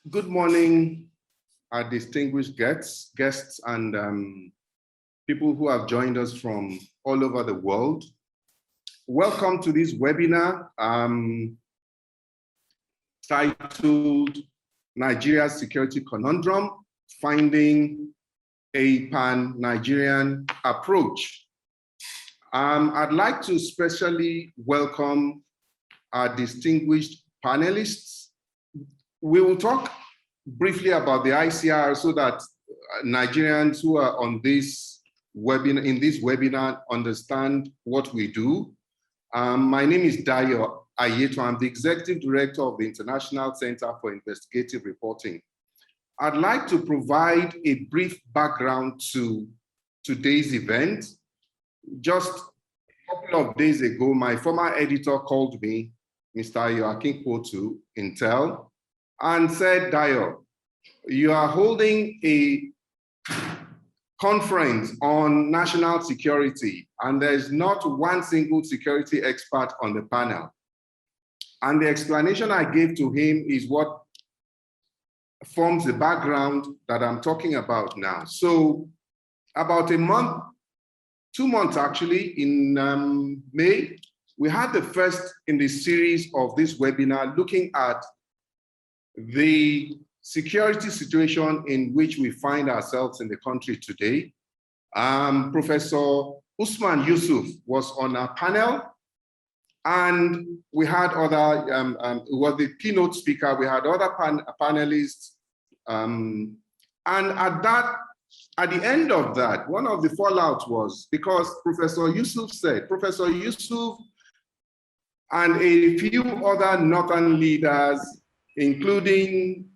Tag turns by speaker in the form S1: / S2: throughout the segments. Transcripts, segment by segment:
S1: Good morning, our distinguished guests and people who have joined us from all over the world. Welcome to this webinar titled Nigeria's Security Conundrum, Finding a Pan-Nigerian Approach. I'd like to especially welcome our distinguished panelists. We will talk briefly about the ICIR so that Nigerians who are on this webinar, in this webinar, understand what we do. My name is Dayo Ayeto. I'm the Executive Director of the International Center for Investigative Reporting. I'd like to provide a brief background to today's event. Just a couple of days ago, my former editor called me, Mr. Yoakin Kwotu, Intel, and said, Dayo, you are holding a conference on national security, and there's not one single security expert on the panel. And the explanation I gave to him is what forms the background that I'm talking about now. So about a month, 2 months actually, in May, we had the first in the series of this webinar looking at the security situation in which we find ourselves in the country today. Professor Usman Yusuf was on our panel, and we had other, was the keynote speaker, we had other panelists, and at the end of that, one of the fallouts was because Professor Yusuf said, Professor Yusuf and a few other northern leaders, including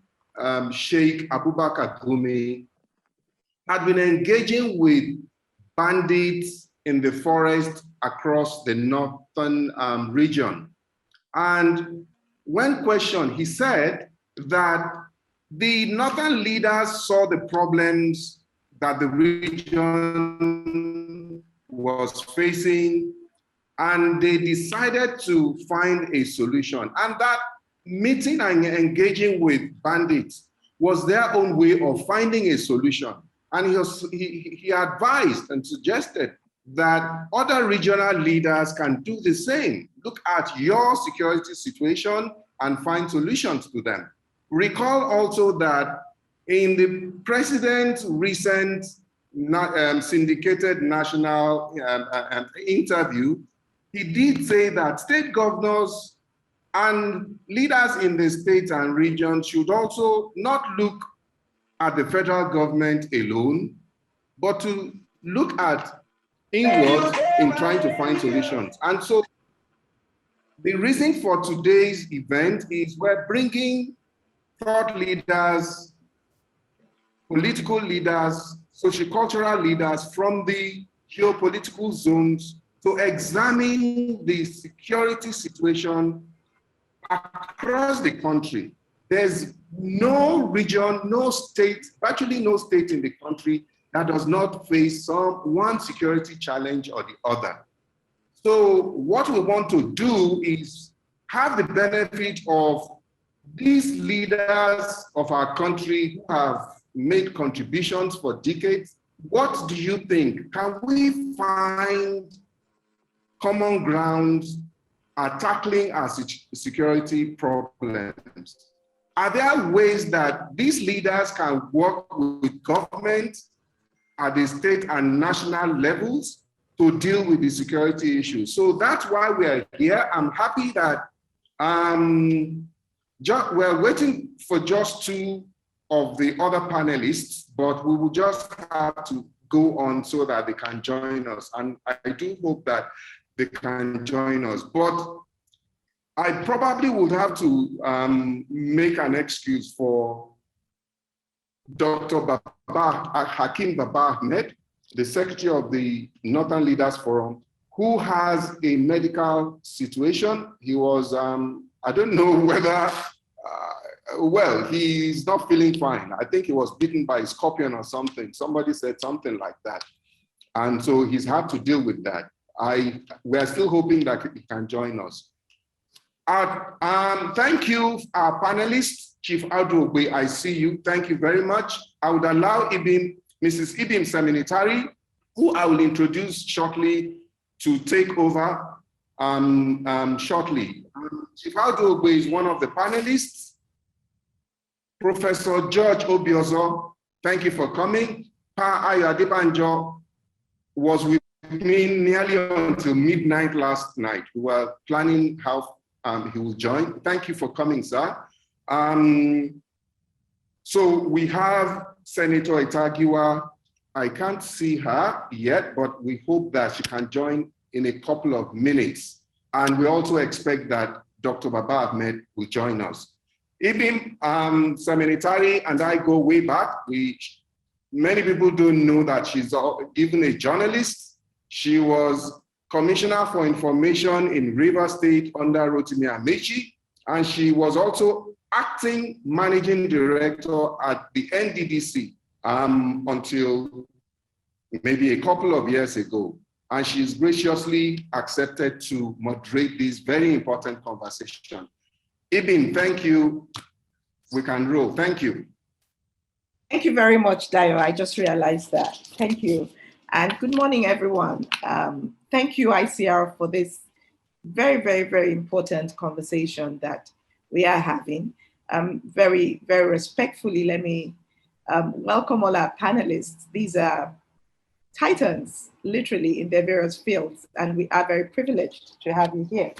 S1: Sheikh Abubakar Gumi, had been engaging with bandits in the forest across the northern region. And when questioned, he said that the northern leaders saw the problems that the region was facing, and they decided to find a solution. And that meeting and engaging with bandits was their own way of finding a solution. And he advised and suggested that other regional leaders can do the same. Look at your security situation and find solutions to them. Recall also that in the president's recent syndicated national interview, he did say that state governors and leaders in the states and regions should also not look at the federal government alone, but to look at inward in trying to find solutions. And so the reason for today's event is we're bringing thought leaders, political leaders, socio-cultural leaders from the geopolitical zones to examine the security situation across the country. There's no region, no state, virtually no state in the country that does not face one security challenge or the other. So what we want to do is have the benefit of these leaders of our country who have made contributions for decades. What do you think? Can we find common ground are tackling our security problems? Are there ways that these leaders can work with government at the state and national levels to deal with the security issues? So that's why we are here. I'm happy that we're waiting for just two of the other panelists, but we will just have to go on so that they can join us. And I do hope that they can join us. But I probably would have to make an excuse for Dr. Hakim Baba Ahmed, the Secretary of the Northern Leaders Forum, who has a medical situation. He was, I don't know whether, well, he's not feeling fine. I think he was bitten by a scorpion or something. Somebody said something like that. And so he's had to deal with that. We're still hoping that he can join us. Thank you, our panelists. Chief Adwogbe, I see you. Thank you very much. I would allow Mrs. Ibim Seminitari, who I will introduce shortly, to take over shortly. Chief Adwogbe is one of the panelists. Professor George Obiozo, thank you for coming. Pa Ayo Adebanjo was with me nearly until midnight last night. We were planning how he will join. Thank you for coming, sir. So we have Senator Itagiwa. I can't see her yet, but we hope that she can join in a couple of minutes. And we also expect that Dr. Baba Ahmed will join us. Ibim Seminitari and I go way back. Many people don't know that she's even a journalist. She was Commissioner for Information in Rivers State under Rotimi Amechi, and she was also acting Managing Director at the NDDC until maybe a couple of years ago. And she's graciously accepted to moderate this very important conversation. Ibim, thank you. We can roll. Thank you.
S2: Thank you very much, Dayo. I just realized that. Thank you. And good morning, everyone. Thank you, ICIR, for this very, very, very important conversation that we are having. Very, very respectfully, let me welcome all our panelists. These are titans, literally, in their various fields, and we are very privileged to have you here.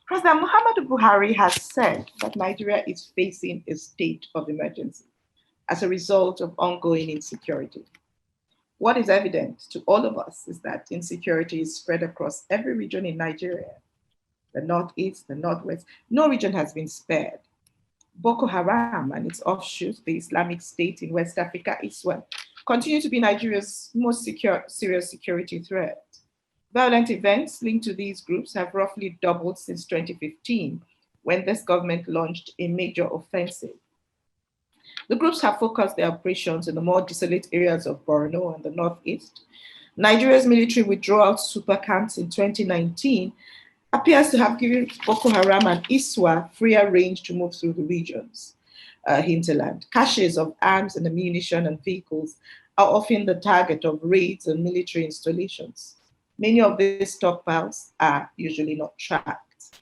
S2: President Muhammadu Buhari has said that Nigeria is facing a state of emergency as a result of ongoing insecurity. What is evident to all of us is that insecurity is spread across every region in Nigeria, the Northeast, the Northwest. No region has been spared. Boko Haram and its offshoots, the Islamic State in West Africa, ISWAP, continue to be Nigeria's most serious security threat. Violent events linked to these groups have roughly doubled since 2015, when this government launched a major offensive. The groups have focused their operations in the more desolate areas of Borno and the Northeast. Nigeria's military withdrawal to super camps in 2019 appears to have given Boko Haram and ISWA freer range to move through the region's hinterland. Caches of arms and ammunition and vehicles are often the target of raids and military installations. Many of these stockpiles are usually not tracked.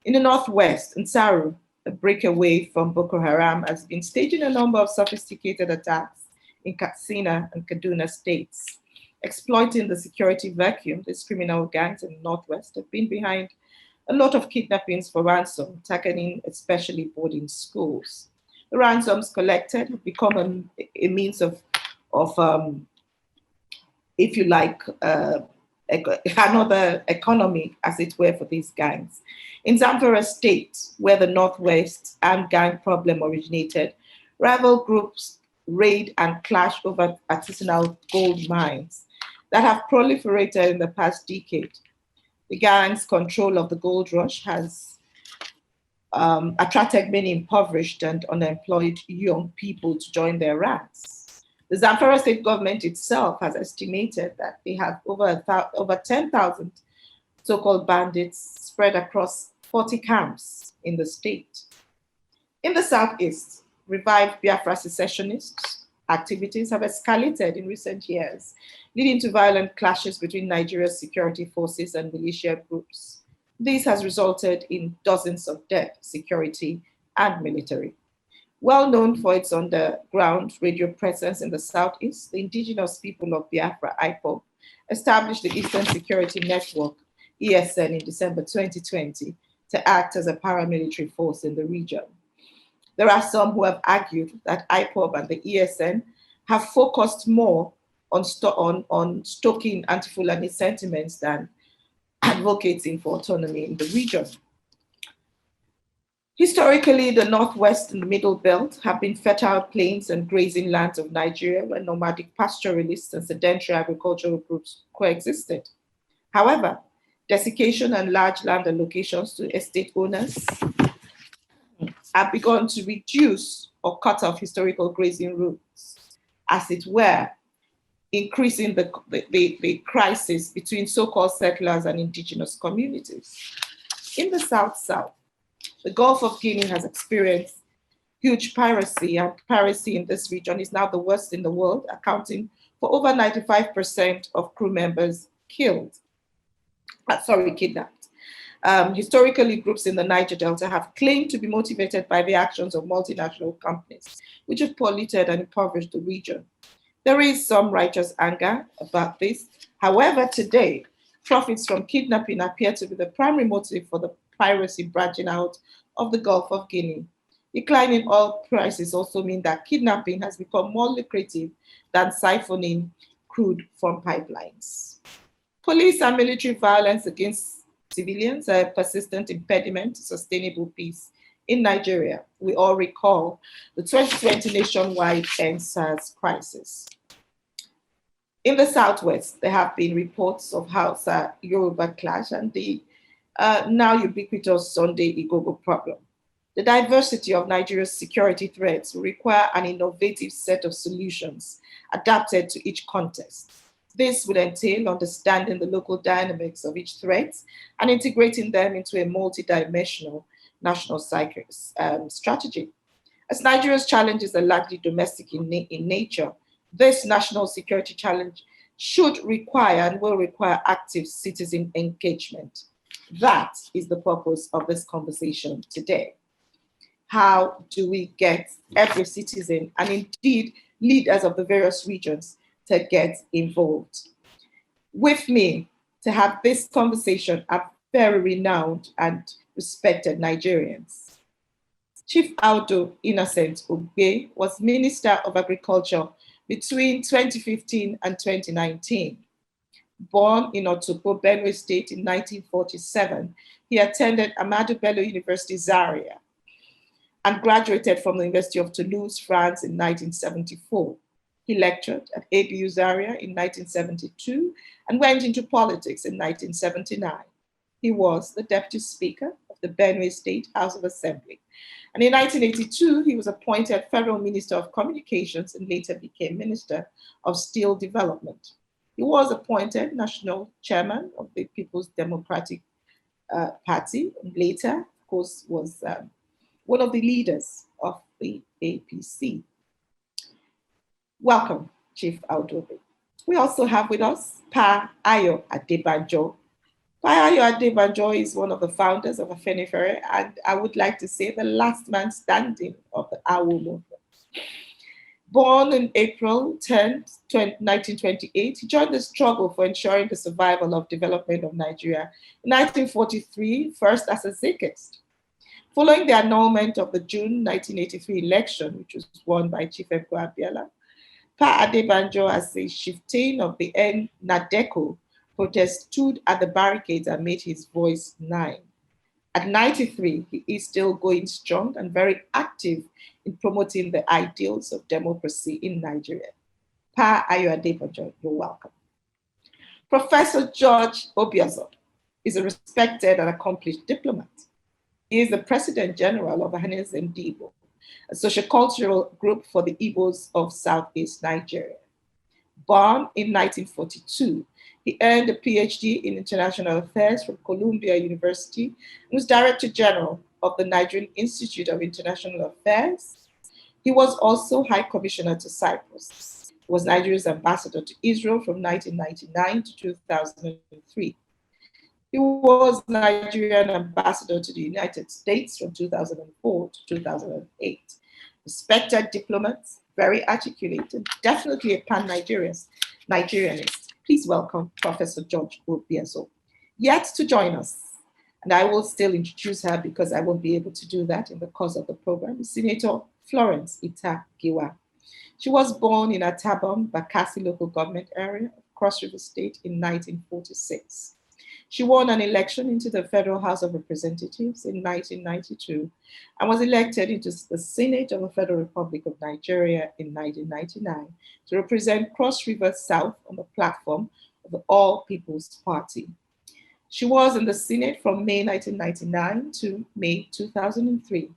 S2: In the Northwest, Nsaru, a breakaway from Boko Haram, has been staging a number of sophisticated attacks in Katsina and Kaduna states. Exploiting the security vacuum, these criminal gangs in the Northwest have been behind a lot of kidnappings for ransom, targeting especially boarding schools. The ransoms collected have become a means of if you like, another economy, as it were, for these gangs. In Zamfara State, where the Northwest armed gang problem originated, rival groups raid and clash over artisanal gold mines that have proliferated in the past decade. The gang's control of the gold rush has attracted many impoverished and unemployed young people to join their ranks. The Zamfara state government itself has estimated that they have over 10,000 so-called bandits spread across 40 camps in the state. In the Southeast, revived Biafra secessionist activities have escalated in recent years, leading to violent clashes between Nigeria's security forces and militia groups. This has resulted in dozens of deaths, security and military. Well known for its underground radio presence in the Southeast, the indigenous people of Biafra, IPOB, established the Eastern Security Network, ESN, in December 2020 to act as a paramilitary force in the region. There are some who have argued that IPOB and the ESN have focused more on stoking anti-Fulani sentiments than advocating for autonomy in the region. Historically, the Northwest and the Middle Belt have been fertile plains and grazing lands of Nigeria where nomadic pastoralists and sedentary agricultural groups coexisted. However, desiccation and large land allocations to estate owners have begun to reduce or cut off historical grazing routes, as it were, increasing the crisis between so-called settlers and indigenous communities. In the South-South, the Gulf of Guinea has experienced huge piracy, and piracy in this region is now the worst in the world, accounting for over 95% of crew members kidnapped. Historically, groups in the Niger Delta have claimed to be motivated by the actions of multinational companies, which have polluted and impoverished the region. There is some righteous anger about this. However, today, profits from kidnapping appear to be the primary motive for the piracy branching out of the Gulf of Guinea. Declining oil prices also mean that kidnapping has become more lucrative than siphoning crude from pipelines. Police and military violence against civilians are a persistent impediment to sustainable peace in Nigeria. We all recall the 2020 nationwide EndSARS crisis. In the Southwest, there have been reports of Hausa Yoruba clash and the now ubiquitous Sunday Igboho problem. The diversity of Nigeria's security threats will require an innovative set of solutions adapted to each context. This would entail understanding the local dynamics of each threat and integrating them into a multidimensional national strategy. As Nigeria's challenges are largely domestic in nature, this national security challenge should require and will require active citizen engagement. That is the purpose of this conversation today. How do we get every citizen and indeed leaders of the various regions to get involved? With me to have this conversation are very renowned and respected Nigerians. Chief Audu Innocent Ogbe was Minister of Agriculture between 2015 and 2019. Born in Otukpo, Benue State in 1947, he attended Ahmadu Bello University, Zaria, and graduated from the University of Toulouse, France in 1974. He lectured at ABU Zaria in 1972 and went into politics in 1979. He was the Deputy Speaker of the Benue State House of Assembly. And in 1982, he was appointed Federal Minister of Communications and later became Minister of Steel Development. He was appointed National Chairman of the People's Democratic Party and later, of course, was one of the leaders of the APC. Welcome, Chief Audu. We also have with us Pa Ayo Adebanjo. Pa Ayo Adebanjo is one of the founders of Afenifere, and I would like to say the last man standing of the Awo movement. Born on April 10, 1928, he joined the struggle for ensuring the survival of development of Nigeria in 1943, first as a Zekist. Following the annulment of the June 1983 election, which was won by Chief Mko Abiola, Pa Adebanjo, as a chieftain of the Nadeco protest, stood at the barricades and made his voice known. At 93, he is still going strong and very active in promoting the ideals of democracy in Nigeria. Pa Ayo Adebanjo, you're welcome. Professor George Obiazo is a respected and accomplished diplomat. He is the President General of Ohaneze Ndigbo, a socio-cultural group for the Igbos of Southeast Nigeria. Born in 1942, he earned a PhD in International Affairs from Columbia University and was Director General of the Nigerian Institute of International Affairs. He was also High Commissioner to Cyprus. He was Nigeria's ambassador to Israel from 1999 to 2003. He was Nigerian ambassador to the United States from 2004 to 2008. Respected diplomat, very articulate, and definitely a pan-Nigerianist. Please welcome Professor George Obiazo. Yet to join us, and I will still introduce her because I won't be able to do that in the course of the program, is Senator Florence Ita-Giwa. She was born in Atabom, Bakassi local government area of Cross River State in 1946. She won an election into the Federal House of Representatives in 1992 and was elected into the Senate of the Federal Republic of Nigeria in 1999 to represent Cross River South on the platform of the All People's Party. She was in the Senate from May 1999 to May 2003.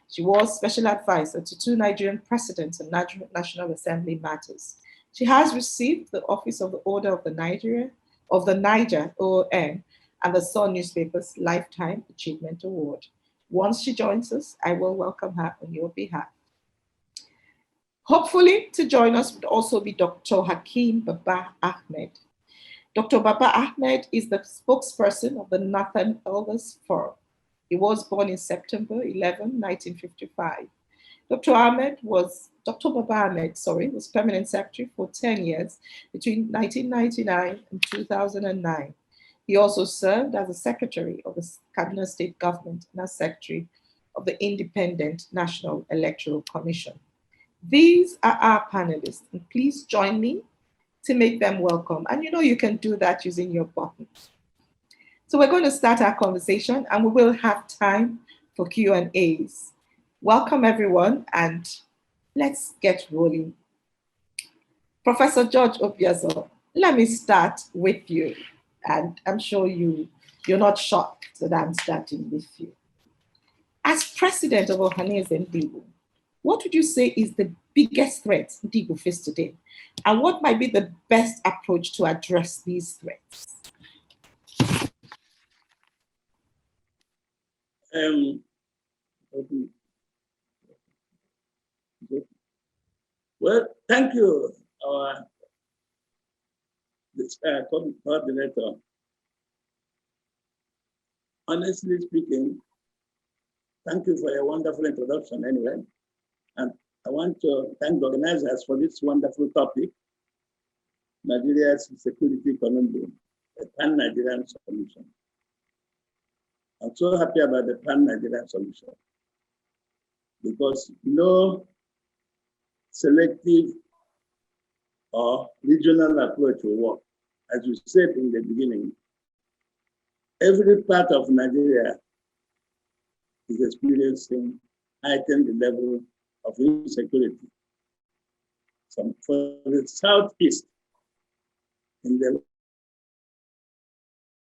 S2: She was special advisor to two Nigerian presidents on National Assembly matters. She has received the Office of the Order of the Niger, OON, and the Sun newspaper's Lifetime Achievement Award. Once she joins us, I will welcome her on your behalf. Hopefully, to join us would also be Dr. Hakeem Baba Ahmed. Dr. Baba Ahmed is the spokesperson of the Northern Elders Forum. He was born in September 11, 1955. Dr. Baba Ahmed, was permanent secretary for 10 years between 1999 and 2009. He also served as a secretary of the Kaduna State Government and as secretary of the Independent National Electoral Commission. These are our panelists, and please join me to make them welcome. And you know you can do that using your buttons. So we're going to start our conversation, and we will have time for Q&As. Welcome everyone, and let's get rolling. Professor George Obiazo, let me start with you. And I'm sure you're not shocked that I'm starting with you. As president of Ohaneze Ndigbo, what would you say is the biggest threat Ndigbo face today? And what might be the best approach to address these threats?
S3: Well, thank you, our coordinator. Honestly speaking, thank you for your wonderful introduction anyway. And I want to thank the organizers for this wonderful topic, Nigeria's security conundrum, a pan-Nigerian solution. I'm so happy about the pan-Nigerian solution because no selective or regional approach will work. As you said in the beginning, every part of Nigeria is experiencing heightened level of insecurity. So for the Southeast, in the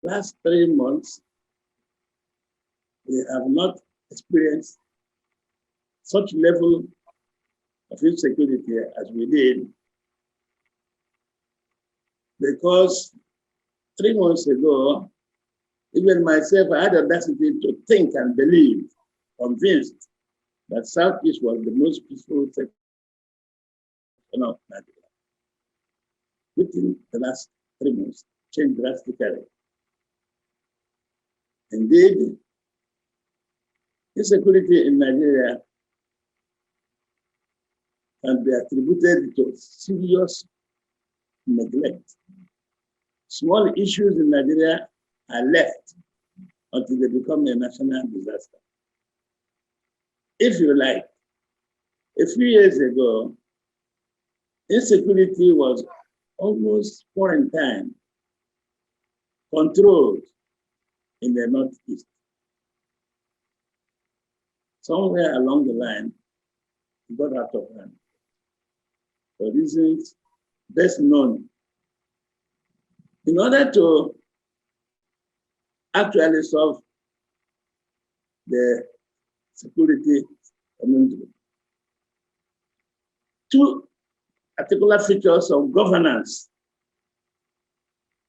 S3: last 3 months, we have not experienced such level of insecurity as we did, because 3 months ago, even myself, I had the audacity to think and believe, convinced that Southeast was the most peaceful section of Nigeria. Within the last 3 months, changed drastically. Indeed, insecurity in Nigeria can be attributed to serious neglect. Small issues in Nigeria are left until they become a national disaster. If you like, a few years ago, insecurity was almost quarantine, controlled in the Northeast. Somewhere along the line, it got out of hand. For reasons best known. In order to actually solve the security conundrum, 2 particular features of governance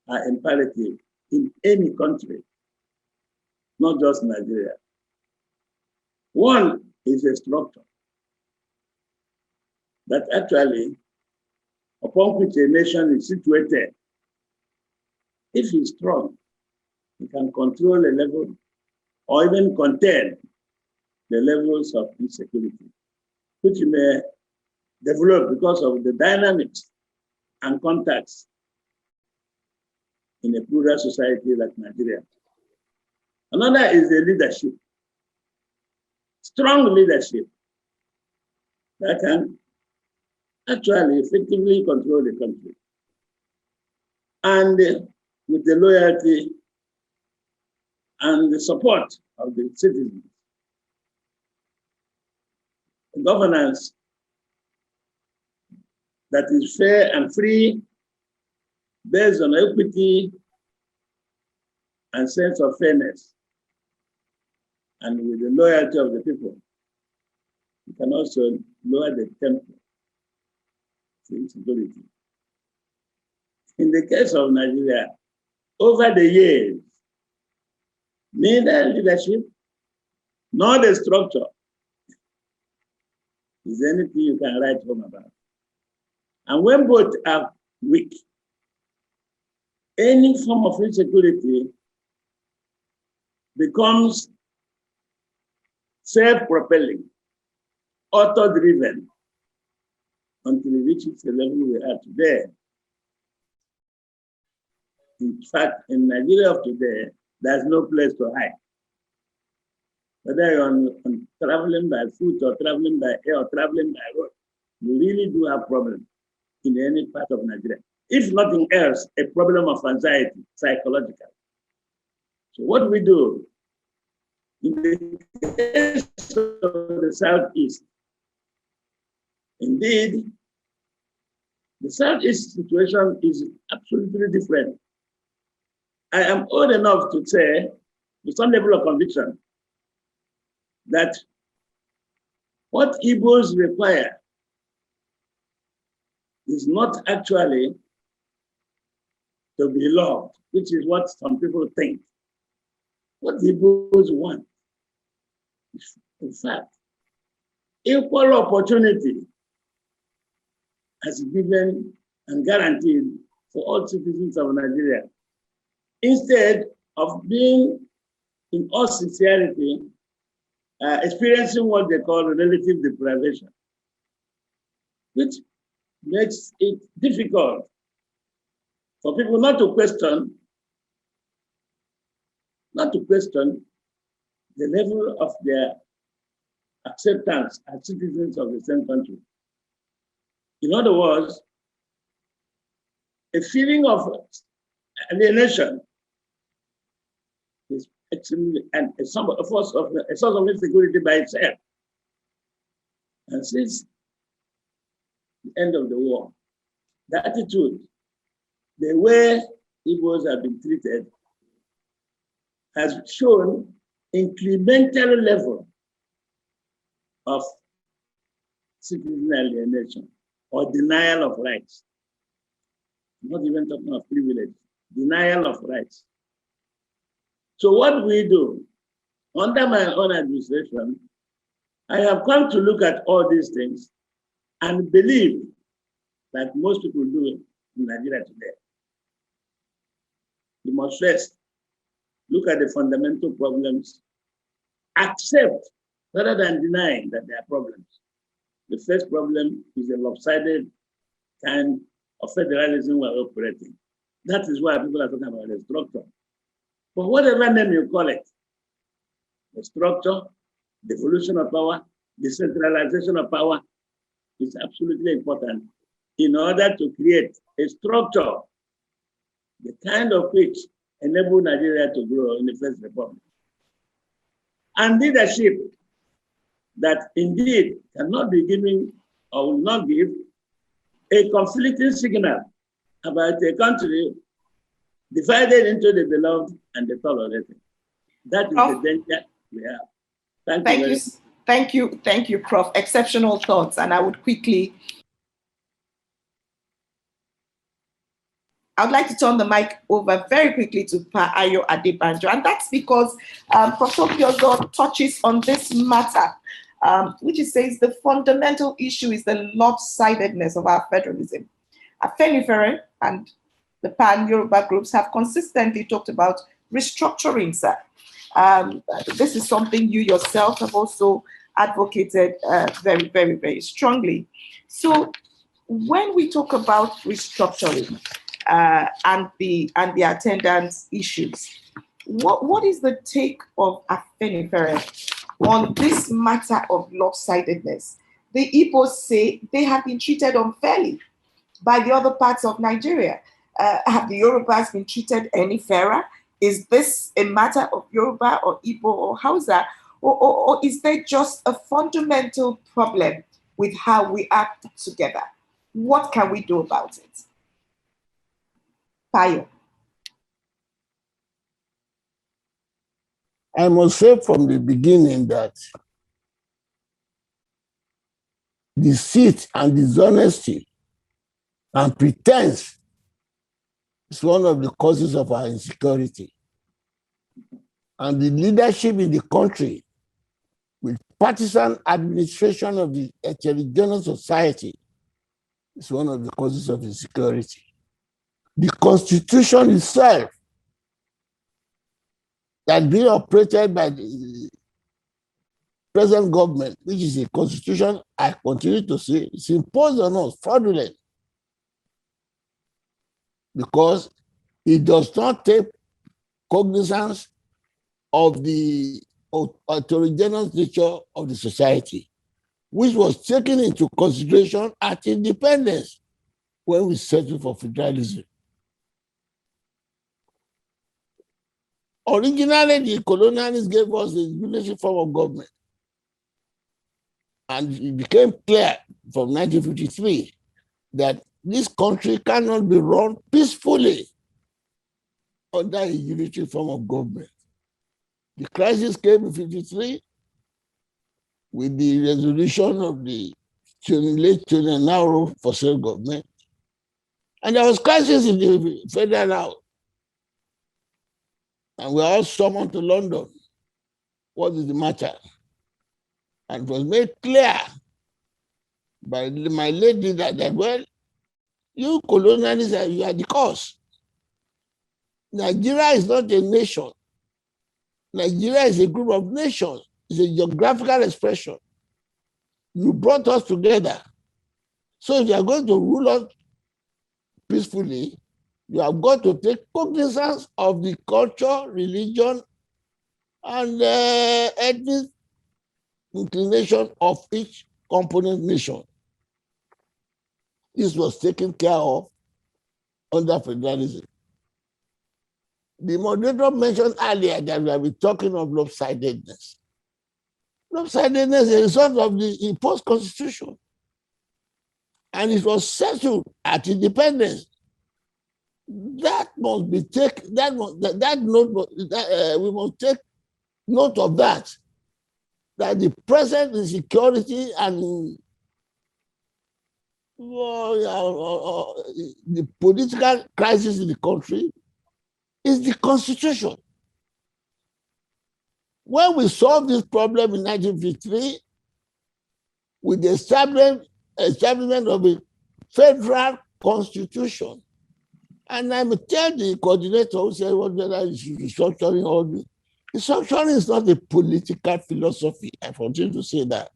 S3: are imperative in any country, not just Nigeria. One is a structure that actually, upon which a nation is situated. If it's strong, it can control a level or even contain the levels of insecurity, which may develop because of the dynamics and contacts in a plural society like Nigeria. Another is the leadership, strong leadership that can actually effectively control the country. And with the loyalty and the support of the citizens. A governance that is fair and free, based on equity and sense of fairness, and with the loyalty of the people. You can also lower the tempo to insecurity. In the case of Nigeria, over the years, neither leadership nor the structure is anything you can write home about. And when both are weak, any form of insecurity becomes self-propelling, auto-driven, until it reaches the level we are today. In fact, in Nigeria of today, there's no place to hide. Whether you're on traveling by foot or traveling by air or traveling by road, you really do have problems in any part of Nigeria. If nothing else, a problem of anxiety, psychological. So what we do in the case of the Southeast, indeed, the Southeast situation is absolutely different. I am old enough to say, with some level of conviction, that what Igbos require is not actually to be loved, which is what some people think. What Igbos want is, in fact, equal opportunity as given and guaranteed for all citizens of Nigeria, instead of being, in all sincerity, experiencing what they call relative deprivation, which makes it difficult for people not to question the level of their acceptance as citizens of the same country. In other words, a feeling of alienation is actually a source of insecurity by itself. And since the end of the war, the attitude, the way Igbos have been treated, has shown incremental level of citizen alienation or denial of rights. I'm not even talking of privilege, denial of rights. So what we do, under my own administration, I have come to look at all these things and believe that most people do in Nigeria today. You must first look at the fundamental problems, accept rather than denying that there are problems. The first problem is a lopsided kind of federalism we're operating. That is why people are talking about the structure. But whatever name you call it, the structure, devolution of power, decentralization of power is absolutely important in order to create a structure, the kind of which enabled Nigeria to grow in the First Republic. And leadership that indeed cannot be giving or will not give a conflicting signal about a country divided into the beloved and the tolerated. That is the danger we have.
S2: Thank you, Prof. Exceptional thoughts. And I would like to turn the mic over very quickly to Pa Ayo Adebanjo. And that's because Professor Piozo touches on this matter, which says the fundamental issue is the lopsidedness of our federalism. Afenifere and the Pan-Yoruba groups have consistently talked about restructuring, sir. This is something you yourself have also advocated very, very, very strongly. So when we talk about restructuring and the attendance issues, what is the take of Afenifere on this matter of lopsidedness? The Igbos say they have been treated unfairly by the other parts of Nigeria. Have the Yorubas been treated any fairer? Is this a matter of Yoruba or Igbo or Hausa? Or is there just a fundamental problem with how we act together? What can we do about it? Payo.
S4: I must say from the beginning that deceit and dishonesty and pretense is one of the causes of our insecurity. and the leadership in the country with partisan administration of the heterogeneous society is one of the causes of insecurity. The constitution itself that being operated by the present government, which is a constitution, I continue to say, is imposed on us, fraudulent, because it does not take cognizance of the heterogeneous nature of the society, which was taken into consideration at independence when we settled for federalism. Originally, the colonialists gave us a unitary form of government. And it became clear from 1953 that this country cannot be run peacefully under a unitary form of government. The crisis came in 1953 with the resolution of the late now for self-government. And there was crisis in the federal house. And we were all summoned to London. What is the matter? And it was made clear by my late leader that, well, you colonialists, you are the cause. Nigeria is not a nation. Nigeria is a group of nations. It's a geographical expression. You brought us together. So if you are going to rule us peacefully, you have got to take cognizance of the culture, religion, and ethnic inclination of each component nation. This was taken care of under federalism. The moderator mentioned earlier that we have been talking of lopsidedness. Lopsidedness is a result of the imposed constitution. And it was settled at independence. That must be taken, we must take note of that the present insecurity and the political crisis in the country is the constitution. When we solved this problem in 1953, with the establishment of a federal constitution, and I will tell the coordinator who said whether you should be restructuring all this. Restructuring is not a political philosophy. I continue to say that.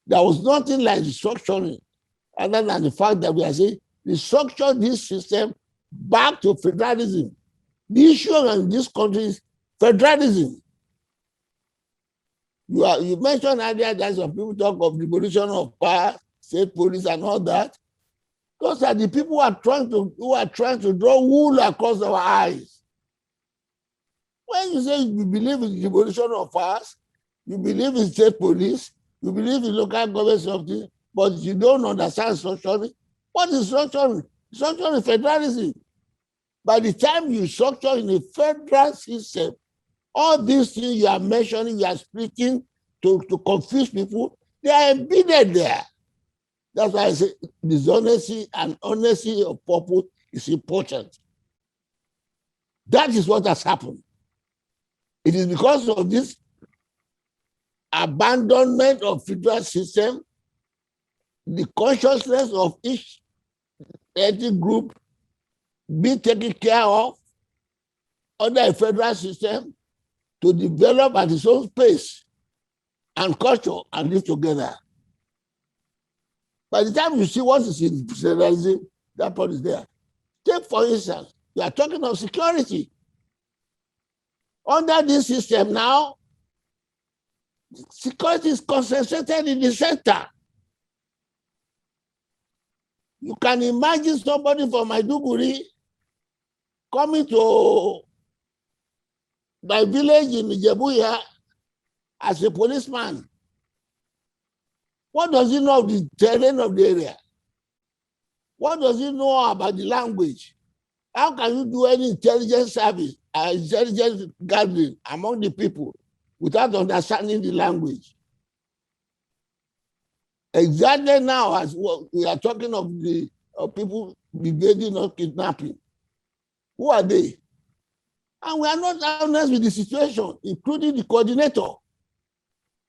S4: There was nothing like restructuring other than the fact that we are saying restructure this system back to federalism. The issue in this country is federalism. You mentioned earlier that some people talk of devolution of power, state police, and all that. Those are the people who are trying to draw wool across our eyes. When you say you believe in devolution of powers, you believe in state police, you believe in local government something, but you don't understand structuring. What is structuring? Structuring is federalism. By the time you structure in a federal system, all these things you are mentioning, you are speaking to confuse people, they are embedded there. That's why I say dishonesty and honesty of purpose is important. That is what has happened. It is because of this abandonment of federal system, the consciousness of each ethnic group being taken care of under a federal system to develop at its own pace and culture and live together. By the time you see what is in federalism, that part is there. Take, for instance, you are talking of security. Under this system now, security is concentrated in the center. You can imagine somebody from Maiduguri coming to my village in Ijebuya as a policeman. What does he know of the terrain of the area? What does he know about the language? How can you do any intelligence service, intelligence gathering among the people without understanding the language? Exactly now, as we are talking of the people evading or kidnapping. Who are they? And we are not honest with the situation, including the coordinator.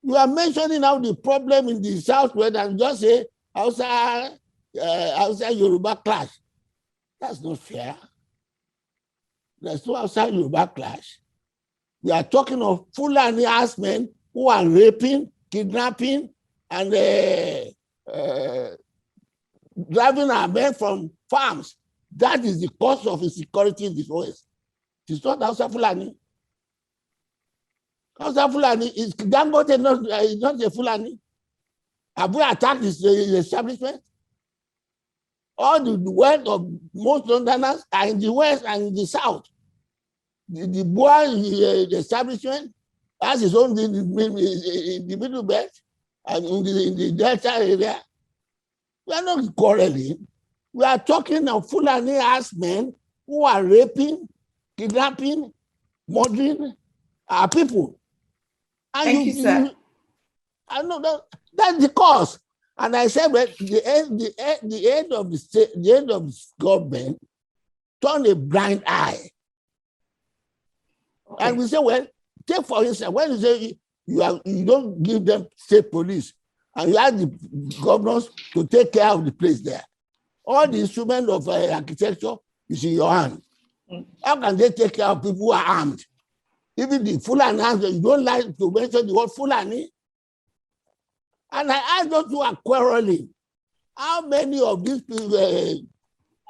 S4: You are mentioning how the problem in the Southwest and just say outside Yoruba clash. That's not fair. There's no outside Yoruba clash. We are talking of Fulani men who are raping, kidnapping, and driving our men from farms. That is the cause of insecurity in the West. It's not outside Fulani. Outside Fulani is Dangote not a Fulani. Have we attacked his establishment? All the wealth of most Londoners are in the West and in the South. The boy, the establishment, has his own in the middle belt and in the Delta area. We are not quarreling. We are talking of Fulani men who are raping, kidnapping, murdering our people. And
S2: Thank you, sir.
S4: I know that's the cause. And I said, well, the end of the state, the end of the government, turn a blind eye. Okay. And we say, well, take for instance, when you say you don't give them state police, and you ask the governors to take care of the place there. All the instruments of architecture is in your hand. How can they take care of people who are armed? Even the Fulani, you don't like to mention the word Fulani. And I ask those who are quarreling, how many of these people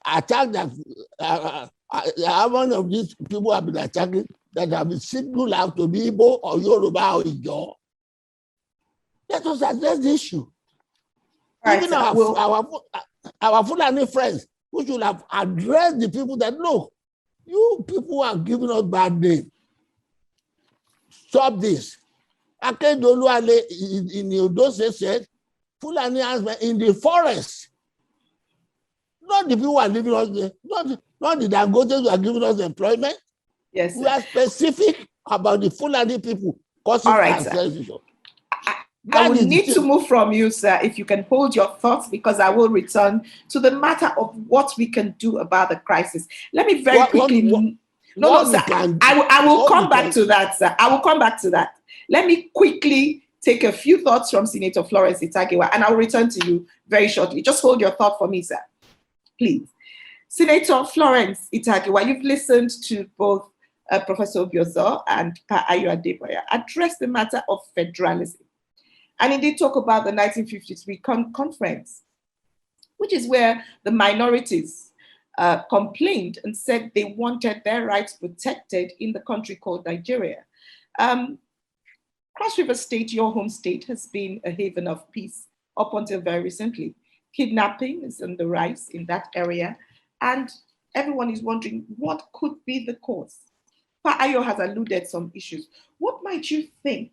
S4: attacked that, how many of these people have been attacking that have been singled out to be Igbo or Yoruba or Ijaw? Let us address the issue. Right, even our Fulani friends, who should have addressed the people that, look, you people are giving us bad name. Stop this. Akedoluale in Odo said, Fulani answer in the forest. Not the people who are living us there, not the Dangotes who are giving us employment.
S2: Yes, sir.
S4: We are specific about the Fulani people causing cancellation.
S2: I will need to move from you, sir, if you can hold your thoughts, because I will return to the matter of what we can do about the crisis. Let me very quickly... No, sir. I will come back to that, sir. I will come back to that. Let me quickly take a few thoughts from Senator Florence Itagiwa, and I'll return to you very shortly. Just hold your thought for me, sir. Please. Senator Florence Itagiwa, you've listened to both Professor Obiozo and Arewa Ndigbo address the matter of federalism. And indeed talk about the 1953 conference, which is where the minorities complained and said they wanted their rights protected in the country called Nigeria. Cross River State, your home state, has been a haven of peace up until very recently. Kidnapping is on the rise in that area, and everyone is wondering what could be the cause. Pa Ayo has alluded some issues. What might you think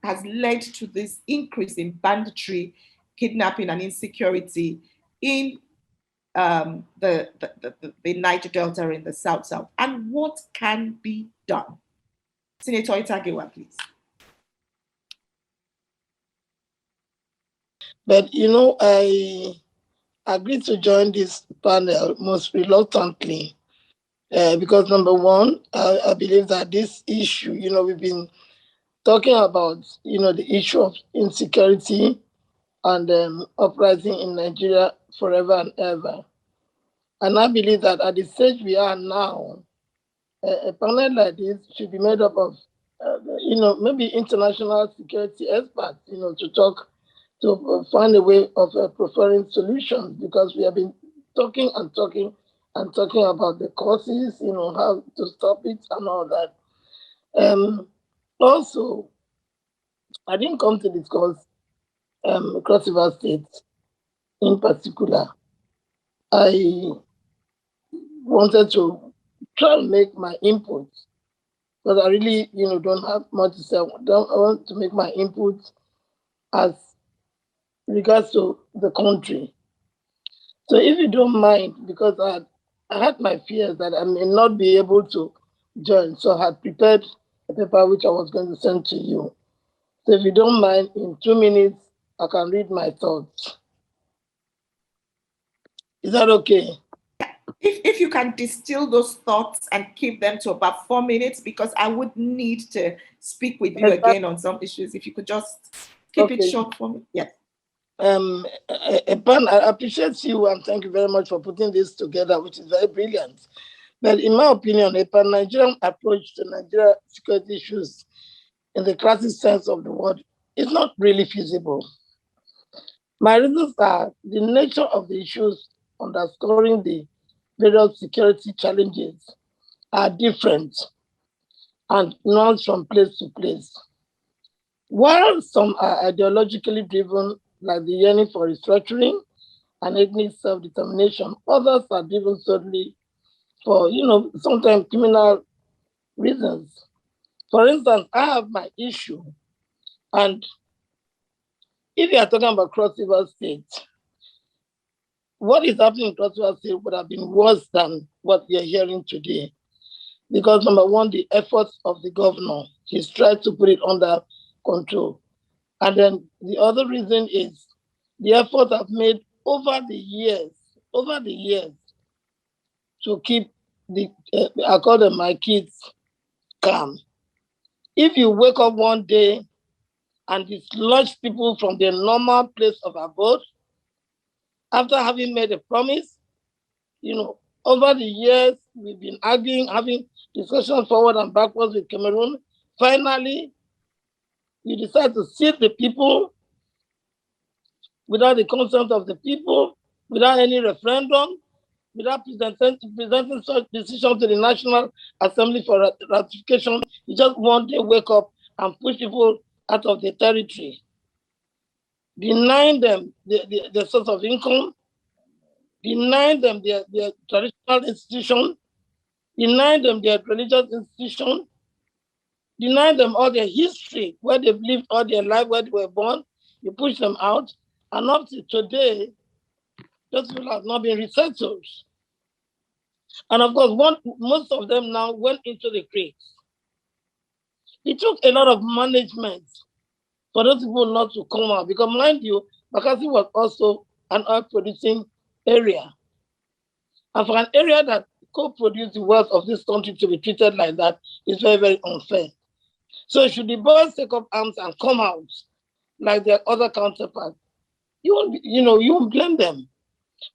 S2: has led to this increase in banditry, kidnapping, and insecurity in the Niger Delta in the South, and what can be done? Senator Itagiwa, please.
S5: But, you know, I agreed to join this panel most reluctantly because, number one, I believe that this issue, you know, we've been talking about, you know, the issue of insecurity and uprising in Nigeria forever and ever. And I believe that at the stage we are now, a panel like this should be made up of, you know, maybe international security experts, you know, to find a way of preferring solutions, because we have been talking about the causes, you know, how to stop it and all that. Also, I didn't come to discuss Cross River State in particular. I wanted to try and make my input, but I really, you know, don't have much to say. I want to make my input as regards to the country. So if you don't mind, because I had my fears that I may not be able to join, so I had prepared a paper which I was going to send to you. So if you don't mind, in 2 minutes, I can read my thoughts. Is that okay?
S2: If you can distill those thoughts and keep them to about 4 minutes, because I would need to speak with you again on some issues. If you could just keep it short for me. Yes.
S5: Epan, I appreciate you and thank you very much for putting this together, which is very brilliant. But in my opinion, a pan-Nigerian approach to Nigeria security issues in the classic sense of the word is not really feasible. My reasons are the nature of the issues underscoring the various security challenges are different and nuanced from place to place. While some are ideologically driven, like the yearning for restructuring and ethnic self-determination, others are driven solely for, sometimes criminal reasons. For instance, I have my issue, and if you are talking about Cross River State, what is happening in Cross River State would have been worse than what we are hearing today. Because number one, the efforts of the governor, he's tried to put it under control. And then the other reason is the efforts I've made over the years to keep I call them my kids, calm. If you wake up one day and dislodge people from their normal place of abode, after having made a promise, over the years, we've been arguing, having discussions forward and backwards with Cameroon. Finally, you decide to seat the people without the consent of the people, without any referendum, without presenting such decision to the National Assembly for ratification. You just one day wake up and push people out of the territory, denying them the source of income, denying them their traditional institution, denying them their religious institution, denying them all their history, where they've lived all their life, where they were born. You push them out, and up to today, those people have not been resettled. And of course, most of them now went into the creeks. It took a lot of management for those people not to come out, because mind you, Bakassi was also an oil-producing area. And for an area that co-produced the wealth of this country to be treated like that is very, very unfair. So should the boys take up arms and come out like their other counterparts, you won't blame them.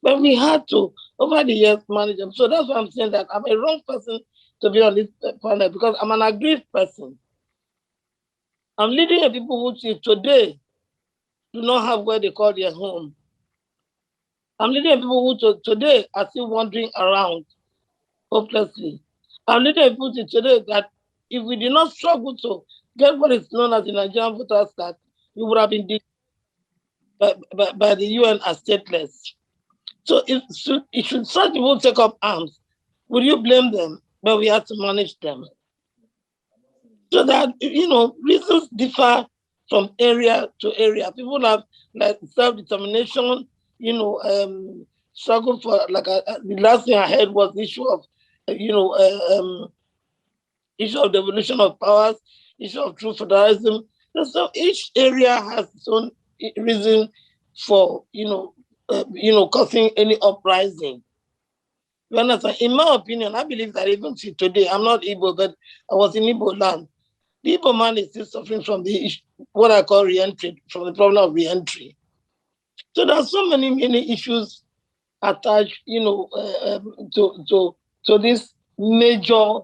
S5: But we had to, over the years, manage them. So that's why I'm saying that I'm a wrong person to be on this panel, because I'm an aggrieved person. I'm leading a people who today do not have where they call their home. I'm leading a people who today are still wandering around hopelessly. I'm leading a people today that if we did not struggle to get what is known as the Nigerian voters card, we would have been by the UN as stateless. So it should such people take up arms, would you blame them? But we have to manage them. So that, reasons differ from area to area. People have like self-determination, struggle for, the last thing I heard was the issue of, issue of devolution of powers, issue of true federalism. So each area has its own reason for, causing any uprising. You understand? In my opinion, I believe that even today, I'm not Igbo, but I was in Igbo land. The Igbo man is still suffering from what I call re-entry, from the problem of re-entry. So there are so many issues attached, to this major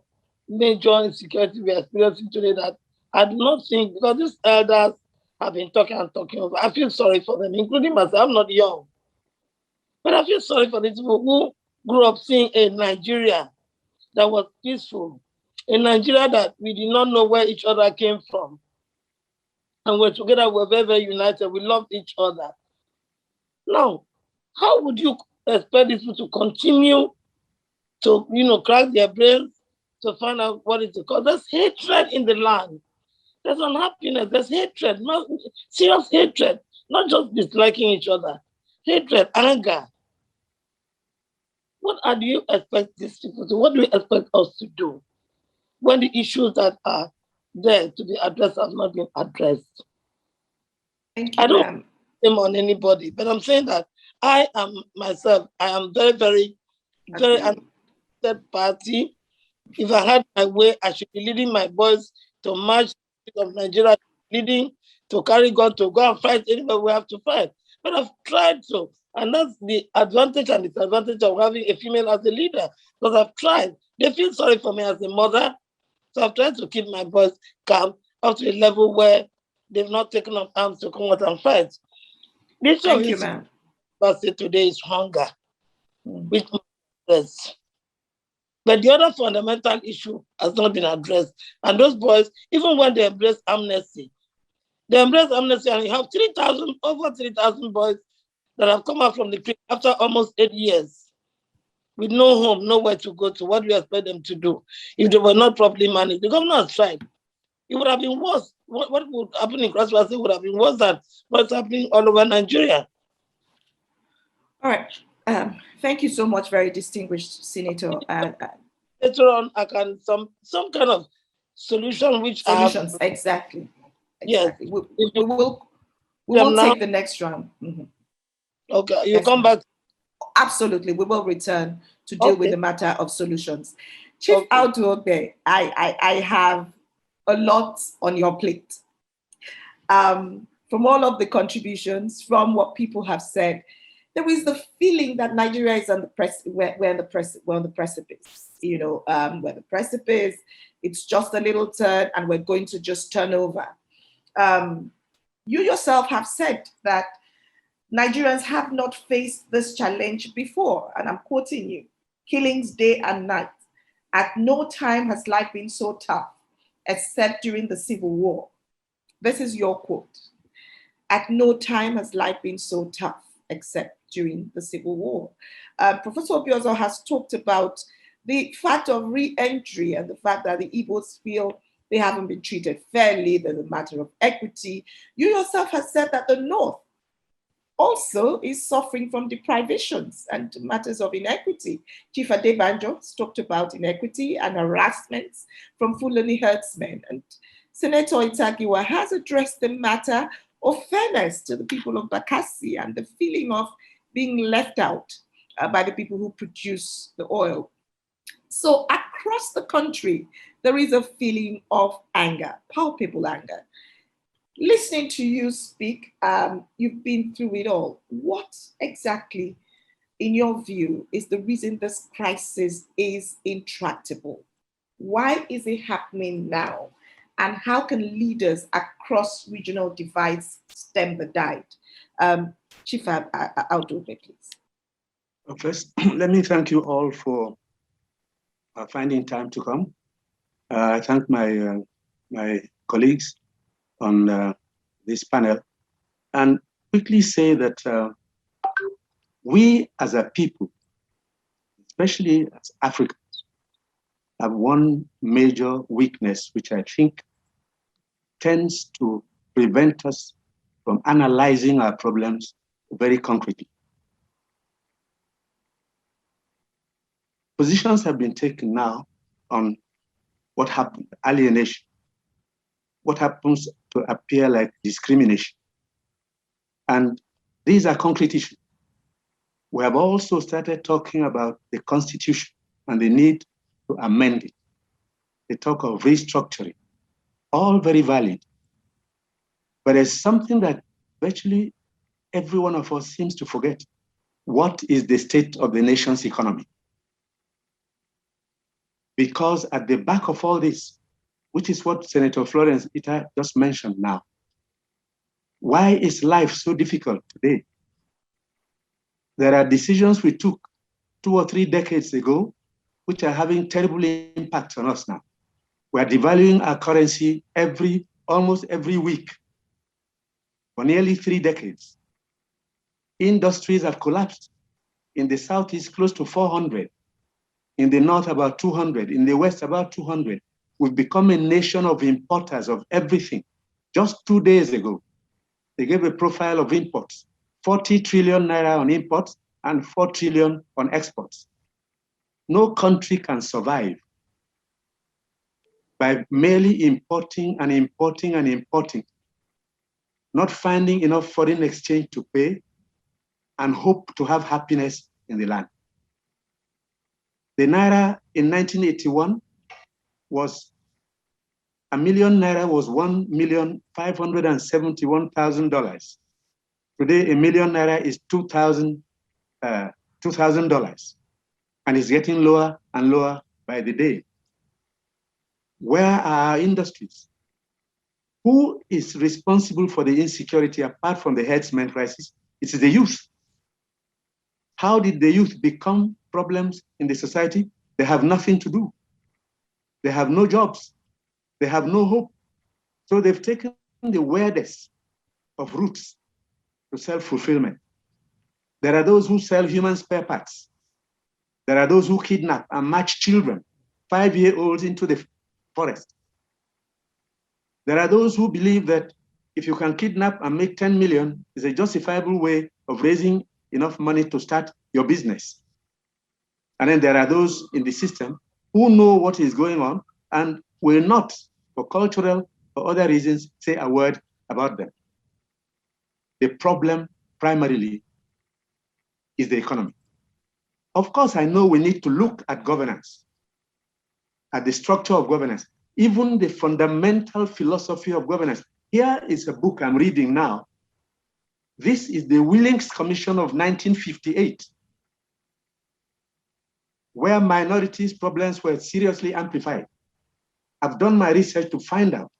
S5: insecurity we are experiencing today that I do not think, because these elders have been talking. I feel sorry for them, including myself. I'm not young. But I feel sorry for these people who grew up seeing a Nigeria that was peaceful, a Nigeria that we did not know where each other came from. And we're together, we're very, very united. We love each other. Now, how would you expect these people to continue to, crack their brains to find out what is the cause? There's hatred in the land. There's unhappiness. There's hatred, not serious hatred, not just disliking each other. Hatred, anger. What do you expect these people to? What do you expect us to do when the issues that are there to be addressed have not been addressed?
S2: Thank you,
S5: I don't blame on anybody, but I'm saying that I am myself, I am very, very very third party. If I had my way, I should be leading my boys to march of Nigeria, leading to carry God to go and fight anywhere we have to fight. But I've tried to, and that's the advantage and disadvantage of having a female as a leader, because I've tried. They feel sorry for me as a mother, so I've tried to keep my boys calm up to a level where they've not taken up arms to come out and fight. This
S2: Thank you, ma'am.
S5: Today is hunger, which must be addressed. But the other fundamental issue has not been addressed. And those boys, even when they embrace amnesty, and you have over 3,000 boys that have come out from the prison after almost 8 years with no home, nowhere to go to. What do you expect them to do if they were not properly managed? The governor has tried. It would have been worse. What would happen in Cross River would have been worse than what's happening all over Nigeria.
S2: All right. Thank you so much, very distinguished Senator.
S5: Later on, I can some kind of solution which
S2: solutions. Exactly.
S5: Yes.
S2: We will take the next round.
S5: Okay, you come back.
S2: Absolutely, we will return to deal with the matter of solutions. Chief Audu, I have a lot on your plate. From all of the contributions, from what people have said, there is the feeling that Nigeria is on the precipice. You know, we're the precipice. It's just a little turn, and we're going to just turn over. You yourself have said that Nigerians have not faced this challenge before, and I'm quoting you: killings day and night. At no time has life been so tough, except during the Civil War. This is your quote. At no time has life been so tough, except during the Civil War. Professor Obiozor has talked about the fact of re-entry and the fact that the Igbos feel they haven't been treated fairly. There's a matter of equity. You yourself have said that the North also is suffering from deprivations and matters of inequity. Chief Adebanjo has talked about inequity and harassments from Fulani herdsmen. And Senator Itagiwa has addressed the matter of fairness to the people of Bakassi and the feeling of being left out by the people who produce the oil. So across the country, there is a feeling of anger, palpable anger. Listening to you speak, you've been through it all. What exactly, in your view, is the reason this crisis is intractable? Why is it happening now? And how can leaders across regional divides stem the tide? Chief Audu, please.
S6: First, let me thank you all for finding time to come. I thank my colleagues on this panel, and quickly say that we as a people, especially as Africans, have one major weakness, which I think tends to prevent us from analyzing our problems very concretely. Positions have been taken now on what happened, alienation, what happens to appear like discrimination. And these are concrete issues. We have also started talking about the Constitution and the need to amend it. They talk of restructuring, all very valid. But there's something that virtually every one of us seems to forget. What is the state of the nation's economy? Because at the back of all this, which is what Senator Florence Ita just mentioned now, why is life so difficult today? There are decisions we took 2 or 3 decades ago, which are having terrible impacts on us now. We are devaluing our currency almost every week for nearly 3 decades. Industries have collapsed. In the Southeast, close to 400. In the North, about 200. In the West, about 200. We've become a nation of importers of everything. Just 2 days ago, they gave a profile of imports, 40 trillion naira on imports and 4 trillion on exports. No country can survive by merely importing and importing and importing, not finding enough foreign exchange to pay, and hope to have happiness in the land. The naira in 1981 was $1 million naira was $1,571,000. Today, $1 million naira is $2,000, and it's getting lower and lower by the day. Where are our industries? Who is responsible for the insecurity apart from the herdsmen crisis? It is the youth. How did the youth become problems in the society? They have nothing to do. They have no jobs. They have no hope. So they've taken the weirdest of routes to self-fulfillment. There are those who sell human spare parts. There are those who kidnap and match children, 5-year-olds, into the forest. There are those who believe that if you can kidnap and make 10 million, is a justifiable way of raising enough money to start your business. And then there are those in the system who know what is going on and will not, for cultural or other reasons, say a word about them. The problem primarily is the economy. Of course, I know we need to look at governance, at the structure of governance, even the fundamental philosophy of governance. Here is a book I'm reading now. This is the Willings Commission of 1958, where minorities' problems were seriously amplified. I've done my research to find out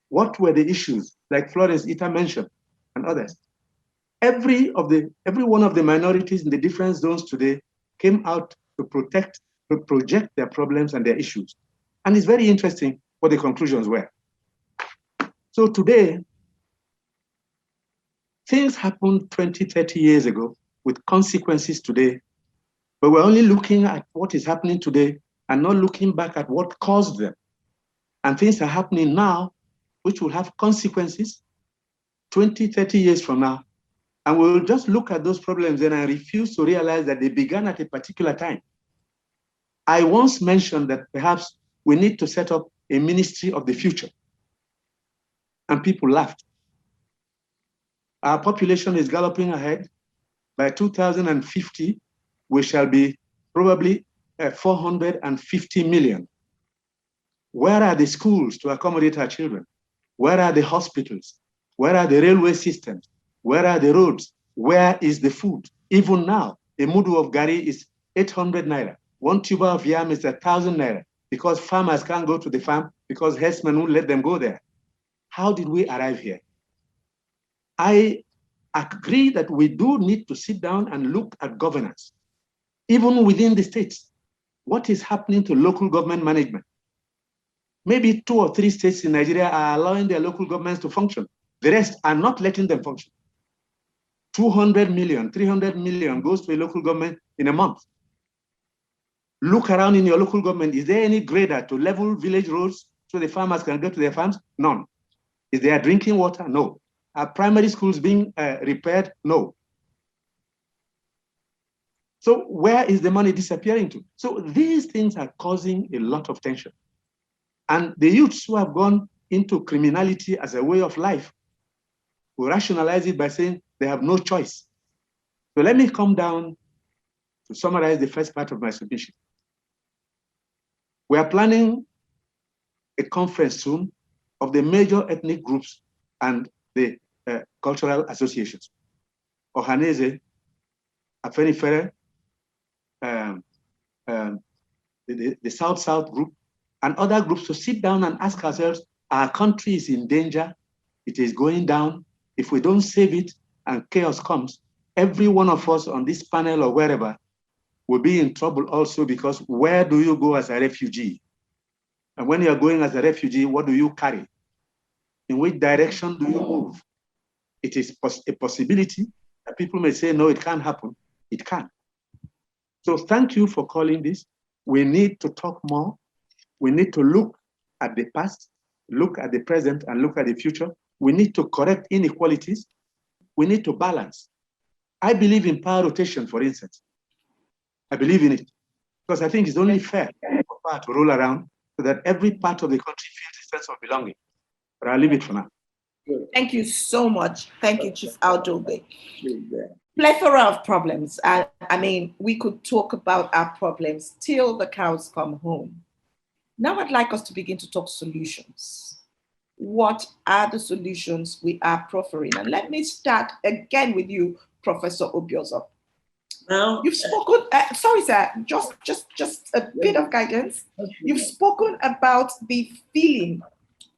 S6: what were the issues, like Florence Ita mentioned, and others. Every one of the minorities in the different zones today came out to project their problems and their issues. And it's very interesting what the conclusions were. So today, things happened 20, 30 years ago with consequences today, but we're only looking at what is happening today and not looking back at what caused them. And things are happening now, which will have consequences 20, 30 years from now. And we'll just look at those problems and I refuse to realize that they began at a particular time. I once mentioned that perhaps we need to set up a ministry of the future. And people laughed. Our population is galloping ahead. By 2050, we shall be probably 450 million. Where are the schools to accommodate our children? Where are the hospitals? Where are the railway systems? Where are the roads? Where is the food? Even now, a mudu of gari is 800 naira. One tuber of yam is 1,000 naira because farmers can't go to the farm because herdsmen won't let them go there. How did we arrive here? I agree that we do need to sit down and look at governance, even within the states. What is happening to local government management? Maybe 2 or 3 states in Nigeria are allowing their local governments to function. The rest are not letting them function. 200 million, 300 million goes to a local government in a month. Look around in your local government. Is there any grader to level village roads so the farmers can go to their farms? None. Is there drinking water? No. Are primary schools being repaired? No. So where is the money disappearing to? So these things are causing a lot of tension. And the youths who have gone into criminality as a way of life will rationalize it by saying they have no choice. So let me come down to summarize the first part of my submission. We are planning a conference soon of the major ethnic groups and the cultural associations. Ohaneze, Afenifere, the South-South group, and other groups to sit down and ask ourselves, our country is in danger, it is going down. If we don't save it and chaos comes, every one of us on this panel or wherever will be in trouble also, because where do you go as a refugee? And when you're going as a refugee, what do you carry? In which direction do you move? It is a possibility that people may say, no, it can't happen. It can. So thank you for calling this. We need to talk more. We need to look at the past, look at the present, and look at the future. We need to correct inequalities. We need to balance. I believe in power rotation, for instance. I believe in it because I think it's only fair for power to roll around so that every part of the country feels a sense of belonging. But I'll leave it for now.
S2: Thank you so much. Thank you, Chief Aldobe. Plethora of problems. I mean, we could talk about our problems till the cows come home. Now I'd like us to begin to talk solutions. What are the solutions we are proffering? And let me start again with you, Professor Obiozo.
S3: Now,
S2: you've spoken, sorry, sir, just a bit of guidance. You've spoken about the feeling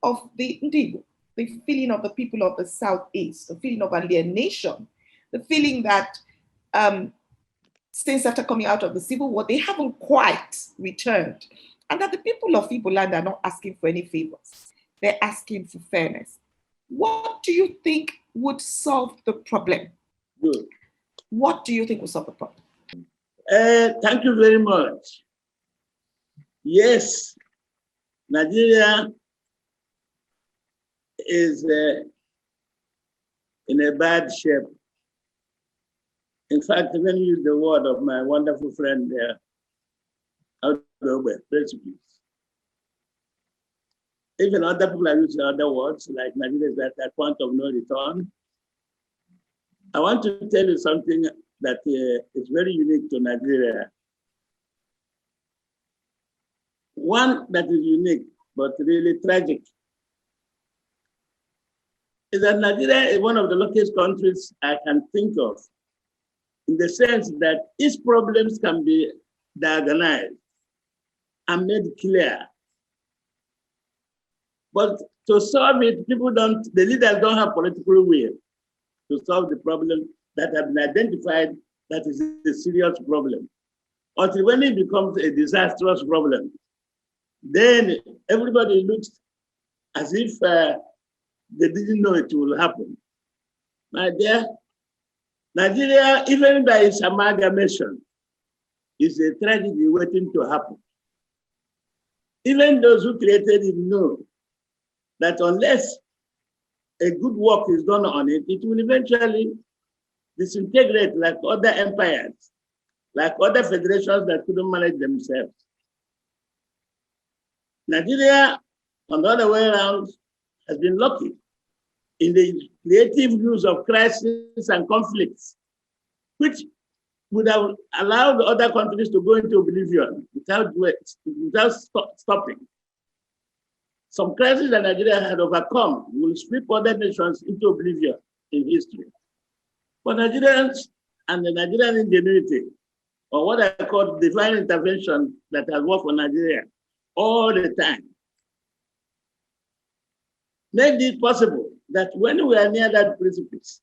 S2: of the Ndigbo, the feeling of the people of the Southeast, the feeling of alienation, the feeling that since after coming out of the Civil War, they haven't quite returned. And that the people of Igbo land are not asking for any favors. They're asking for fairness. What do you think would solve the problem?
S3: Good.
S2: What do you think will solve the problem?
S3: Thank you very much. Yes, Nigeria is in a bad shape. In fact, let me use the word of my wonderful friend there, principles. Even other people are using other words, like Nigeria is at that point of no return. I want to tell you something that is very unique to Nigeria. One that is unique, but really tragic, is that Nigeria is one of the luckiest countries I can think of, in the sense that its problems can be diagnosed and made clear. But to solve it, the leaders don't have political will to solve the problem that have been identified that is a serious problem. Until when it becomes a disastrous problem, then everybody looks as if they didn't know it will happen. My dear, Nigeria, even by its amalgamation, is a tragedy waiting to happen. Even those who created it know that unless a good work is done on it, it will eventually disintegrate like other empires, like other federations that couldn't manage themselves. Nigeria, on the other way around, has been lucky in the creative use of crisis and conflicts, which would have allowed other countries to go into oblivion without stopping. Some crises that Nigeria had overcome will sweep other nations into oblivion in history. But Nigerians and the Nigerian ingenuity, or what I call divine intervention that has worked for Nigeria all the time, made it possible that when we are near that precipice,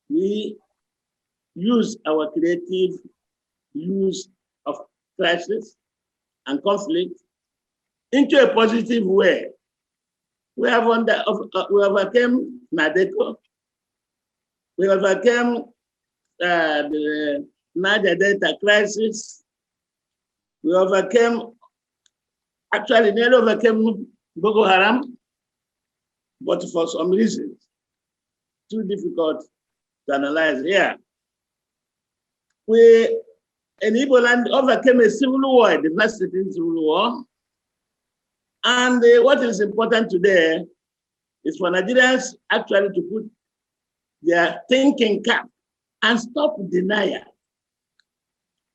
S3: we use our creative use of crisis and conflict into a positive way. We overcame Nadeco. We overcame the Niger Delta crisis. We nearly overcame Boko Haram, but for some reasons, too difficult to analyze here. We in Igbo land overcame a civil war, a devastating civil war. And what is important today is for Nigerians actually to put their thinking cap and stop denial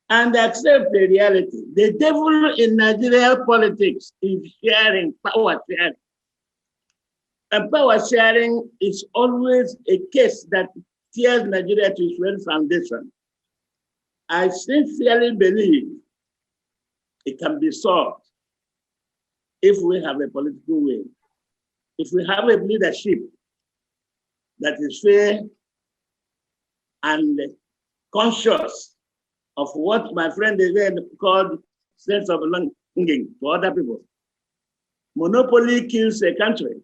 S3: and accept the reality. The devil in Nigerian politics is sharing, power sharing. And power sharing is always a case that tears Nigeria to its very foundation. I sincerely believe it can be solved if we have a political will, if we have a leadership that is fair and conscious of what my friend is called sense of belonging to other people. Monopoly kills a country.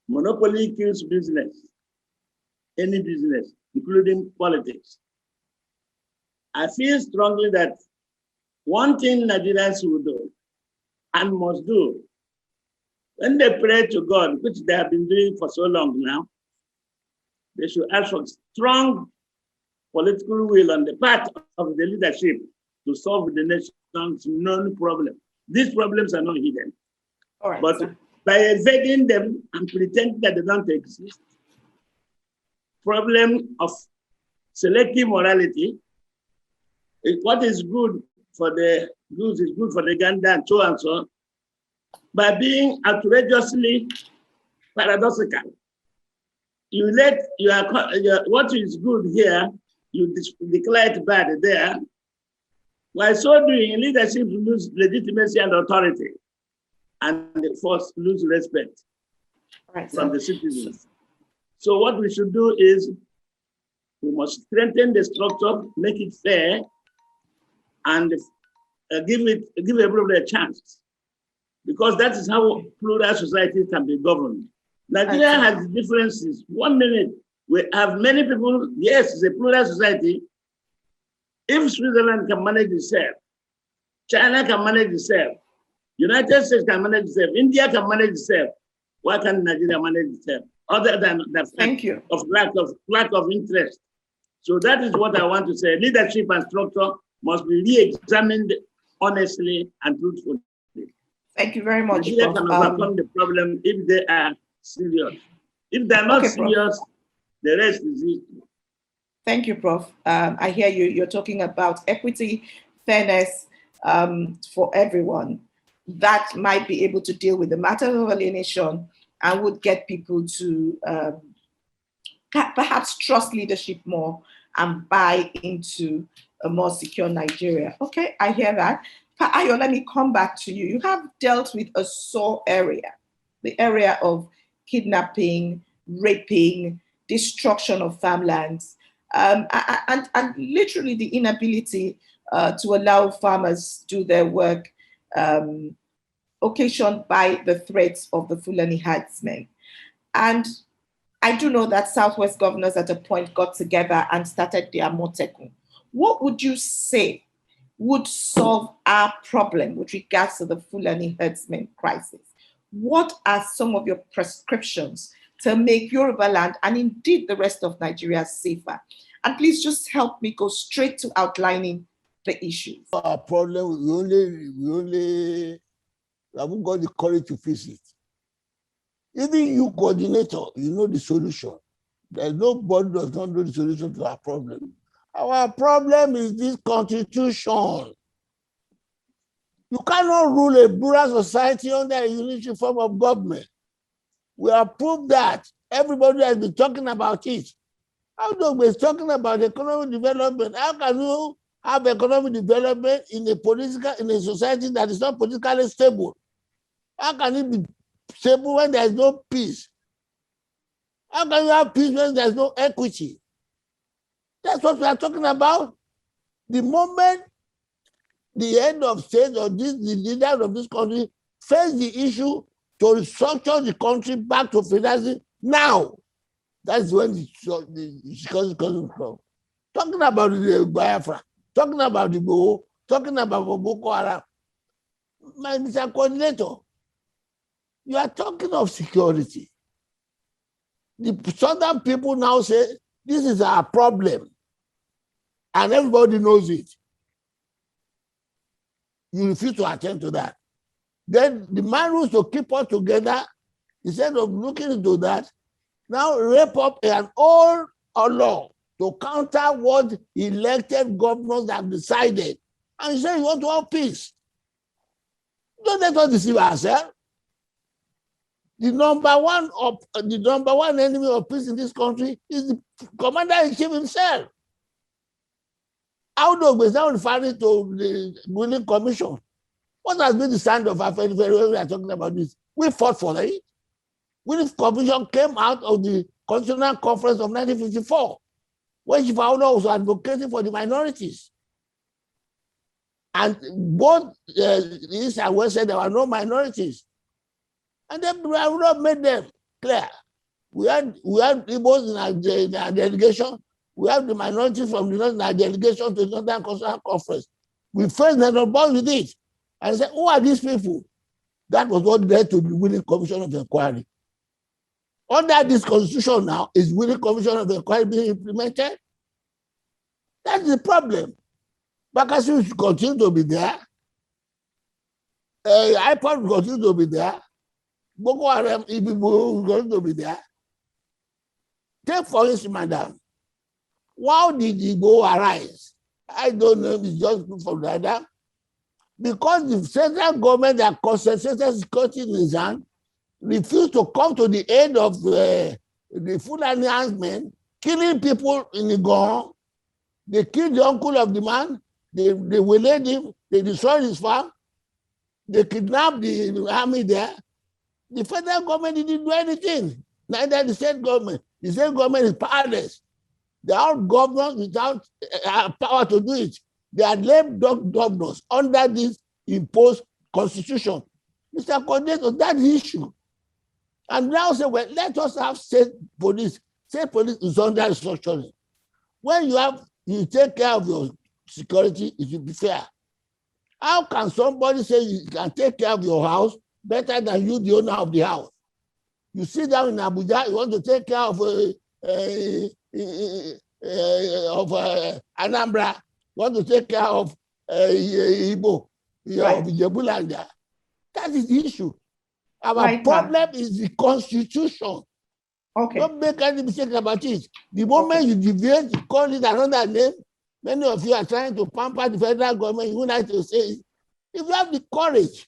S3: Monopoly kills business, any business, including politics. I feel strongly that one thing Nigerians will do and must do when they pray to God, which they have been doing for so long now, they should ask for strong political will on the part of the leadership to solve the nation's known problem. These problems are not hidden.
S2: All right,
S3: but
S2: sir.
S3: by evading them and pretending that they don't exist. Problem of selective morality. What is good for the goose is good for the gander, and so and so. By being outrageously paradoxical, you let what is good here, you declare it bad there. While so doing, leadership lose legitimacy and authority, and the force lose respect from the citizens. So what we should do is we must strengthen the structure, make it fair, and give everybody a chance, because that is how plural society can be governed. Nigeria has differences. 1 minute we have many people. Yes, it's a plural society. If Switzerland can manage itself, China can manage itself, United States can manage itself, India can manage itself, why can't Nigeria manage itself? Other than the fact of lack of interest. So that is what I want to say. Leadership and structure must be re-examined honestly and truthfully.
S2: Thank you very much.
S3: Nigeria can overcome the problem if they are serious. If they're not serious, the rest is easy.
S2: Thank you, Prof. I hear you. You're talking about equity, fairness for everyone. That might be able to deal with the matter of alienation and would get people to perhaps trust leadership more and buy into a more secure Nigeria. Okay, I hear that. Pa Ayo, let me come back to you. You have dealt with a sore area, the area of kidnapping, raping, destruction of farmlands, and literally the inability to allow farmers do their work, occasioned by the threats of the Fulani herdsmen. And I do know that Southwest governors at a point got together and started the Amotekun. What would you say would solve our problem with regards to the Fulani herdsmen crisis? What are some of your prescriptions to make Yoruba land and indeed the rest of Nigeria safer? And please just help me go straight to outlining the issues.
S4: Our problem, we haven't got the courage to face it. Even you, coordinator, you know the solution. There's nobody does not know the solution to our problem. Our problem is this constitution. You cannot rule a plural society under a unitary form of government. We have proved that. Everybody has been talking about it. How do we talking about economic development? How can you have economic development in a society that is not politically stable? How can it be stable when there is no peace? How can you have peace when there is no equity? That's what we are talking about. The moment the head of state or the leaders of this country face the issue to restructure the country back to federalism now, that's when the coming from. Talking about the Biafra, talking about the Bo, talking about Boko Haram. My Mr. Coordinator, you are talking of security. The southern people now say, this is our problem. And everybody knows it. You refuse to attend to that. Then the man who's to keep us together, instead of looking into that, now rape up an old law to counter what elected governors have decided. And you say you want to have peace. Don't let us deceive ourselves. The number one enemy of peace in this country is the commander-in-chief himself. How is now referring to the ruling commission? What has been the stand of Afenifere when we are talking about this? We fought for it. Ruling commission came out of the Constitutional Conference of 1954, when Chief Aono was advocating for the minorities. And both East and West said there were no minorities. And then we have not made them clear. We had Igbos in our delegation. We have the minorities from the delegation to the Northern Constitutional Conference. We first had on board with it and said, who are these people? That was what led to the Willing Commission of Inquiry. Under this constitution now, is Willing Commission of Inquiry being implemented? That's the problem. Bakassi should continue to be there. IPOD will continue to be there. Boko Haram people going to be there. Take for instance, madam, how did Igbo arise? I don't know if it's just from that. Because the federal government that concentrated security in his hand refused to come to the aid of the Fulani herdsmen, killing people in Igon. They killed the uncle of the man, they waylaid him, they destroyed his farm, they kidnapped the army there. The federal government didn't do anything, neither the state government. The state government is powerless. They are governors without power to do it. They are lame governors under this imposed constitution. Mr. Coordinator, that's the issue. And now say, well, let us have state police. State police is under restructuring. When you take care of your security, it will be fair. How can somebody say you can take care of your house better than you, the owner of the house? You sit down in Abuja, you want to take care of Anambra, you want to take care of Igbo, of Ijebuland. That is the issue. Our problem is the constitution.
S2: Okay.
S4: Don't make any mistake about it. The moment you deviate, you call it another name. Many of you are trying to pamper the federal government. You would like to say, if you have the courage,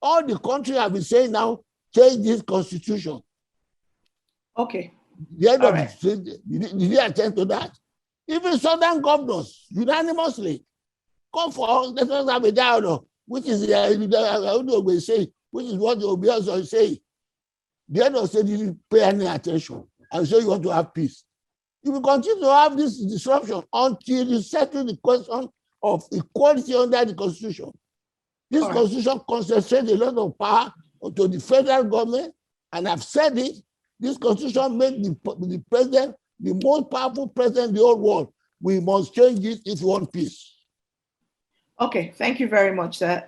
S4: all the country have been saying now, change this constitution.
S2: Okay.
S4: The end of the state, did you attend to that? Even southern governors, unanimously, come for, let us have a dialogue, which is which is what the OBS are saying. The end of the state didn't pay any attention, and so you want to have peace. You will continue to have this disruption until you settle the question of equality under the constitution. This constitution concentrates a lot of power to the federal government, and I've said it, this constitution made the president the most powerful president in the whole world. We must change it if we want peace.
S2: Okay, thank you very much, sir.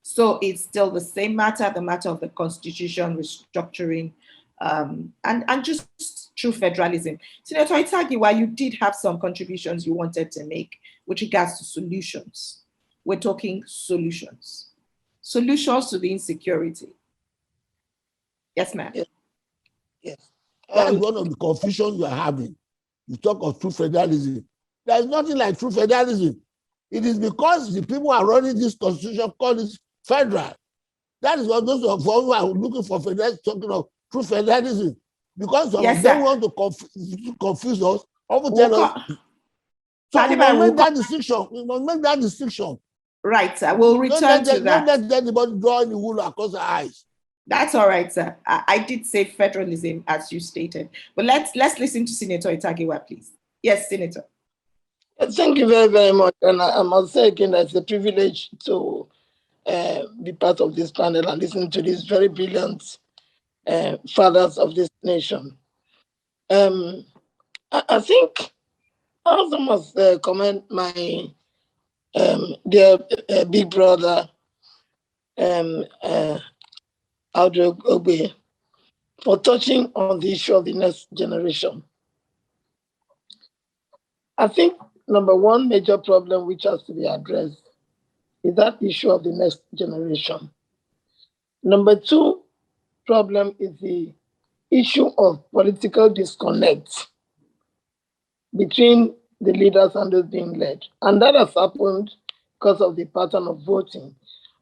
S2: So it's still the same matter, the matter of the constitution restructuring, and just true federalism. Senator Itagiwa, you did have some contributions you wanted to make with regards to solutions. We're talking solutions. Solutions to the insecurity. Yes, ma'am.
S5: Yes.
S4: That's one of the confusions you are having. You talk of true federalism. There is nothing like true federalism. It is because the people are running this constitution called it federal. That is what those of us who are looking for federalism talking of true federalism. Because some of them want to confuse us, often tell us. So we must make that distinction. We must make that distinction.
S2: Right, sir. We'll return to that.
S4: Don't let anybody draw any wool across our eyes.
S2: That's all right, sir. I did say federalism, as you stated. But let's listen to Senator Itagiwa, please. Yes, Senator.
S5: Thank you very, very much. And I must say again that it's a privilege to be part of this panel and listen to these very brilliant fathers of this nation. I think I also must commend my dear big brother, Audrey Ogbe, for touching on the issue of the next generation. I think number one major problem which has to be addressed is that issue of the next generation. Number two problem is the issue of political disconnect between the leaders and those being led. And that has happened because of the pattern of voting.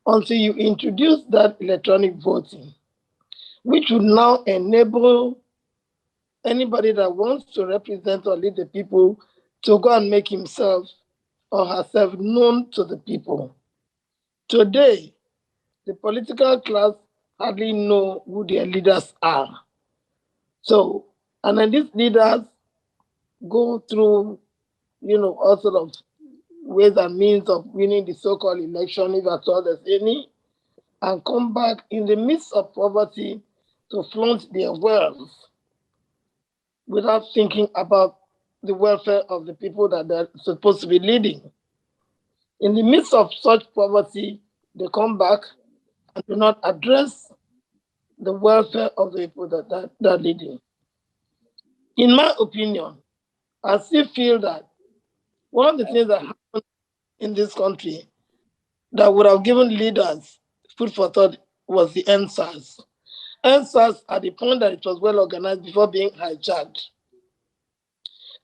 S5: Until you introduce that electronic voting, which would now enable anybody that wants to represent or lead the people to go and make himself or herself known to the people. Today, the political class hardly know who their leaders are. So, and then these leaders go through, all sort of ways and means of winning the so-called election, if at all there's any, and come back in the midst of poverty to flaunt their wealth without thinking about the welfare of the people that they're supposed to be leading. In the midst of such poverty, they come back and do not address the welfare of the people that they're leading. In my opinion, I still feel that one of the things that happened in this country that would have given leaders food for thought was the NSAS. NSAS at the point that it was well organized before being hijacked.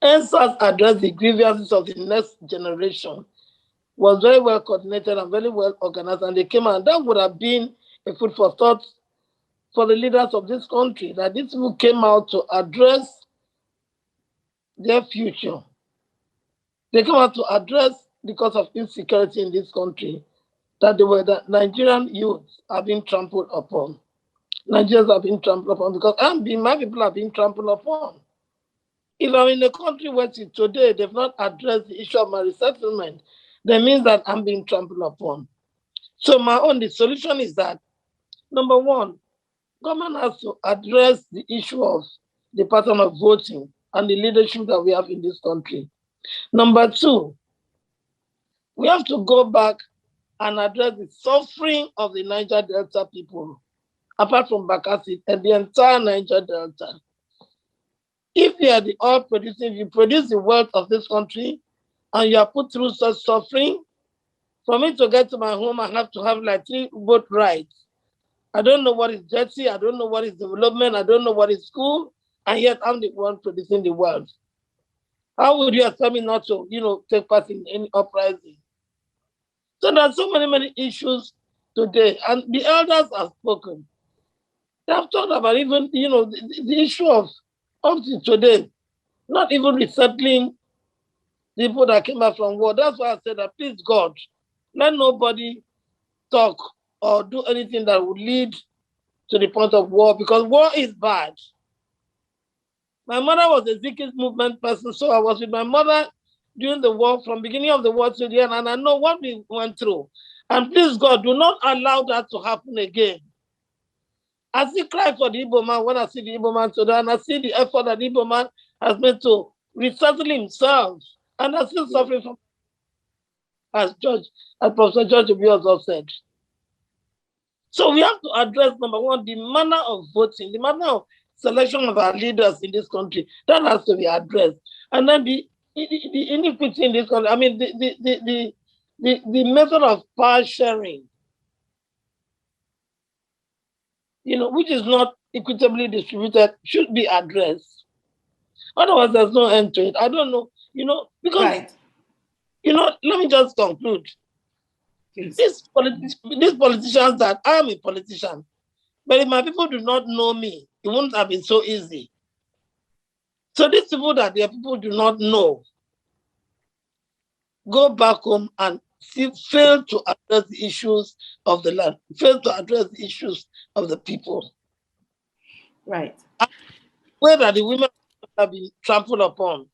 S5: NSAS addressed the grievances of the next generation, was very well coordinated and very well organized, and they came out. That would have been a food for thought for the leaders of this country, that these people came out to address their future. They came out to address the cause of insecurity in this country, that the Nigerian youths are being trampled upon. Nigerians are being trampled upon because my people are being trampled upon. If I'm in a country where today they've not addressed the issue of my resettlement, that means that I'm being trampled upon. So the solution is that, number one, government has to address the issue of the pattern of voting and the leadership that we have in this country. Number two, we have to go back and address the suffering of the Niger Delta people, apart from Bakassi and the entire Niger Delta. If you are the oil producing, you produce the wealth of this country, and you are put through such suffering, for me to get to my home, I have to have like 3 boat rides. I don't know what is jetty, I don't know what is development, I don't know what is school, and yet I'm the one producing the wealth. How would you expect me not to, take part in any uprising? So there are so many issues today, and the elders have spoken. They have talked about even, the issue of up to today, not even resettling people that came back from war. That's why I said that, please God, let nobody talk or do anything that would lead to the point of war, because war is bad. My mother was a Zikist movement person, so I was with my mother during the war, from beginning of the war to the end, and I know what we went through. And please God, do not allow that to happen again. I still cry for the Igbo man when I see the Igbo man today, and I see the effort that the Igbo man has made to resettle himself, and I'm still suffering from, as Professor George Obiozor said. So we have to address, number one, the manner of voting, the manner of selection of our leaders in this country. That has to be addressed. And then the inequity in this country, I mean, the method of power sharing, which is not equitably distributed, should be addressed. Otherwise, there's no end to it. I don't know, because,
S2: Right.
S5: Let me just conclude. These politicians that I am a politician, but if my people do not know me, it wouldn't have been so easy. So these people that their people do not know, go back home and fail to address the issues of the land, fail to address the issues of the people.
S2: Right.
S5: Whether the women have been trampled upon.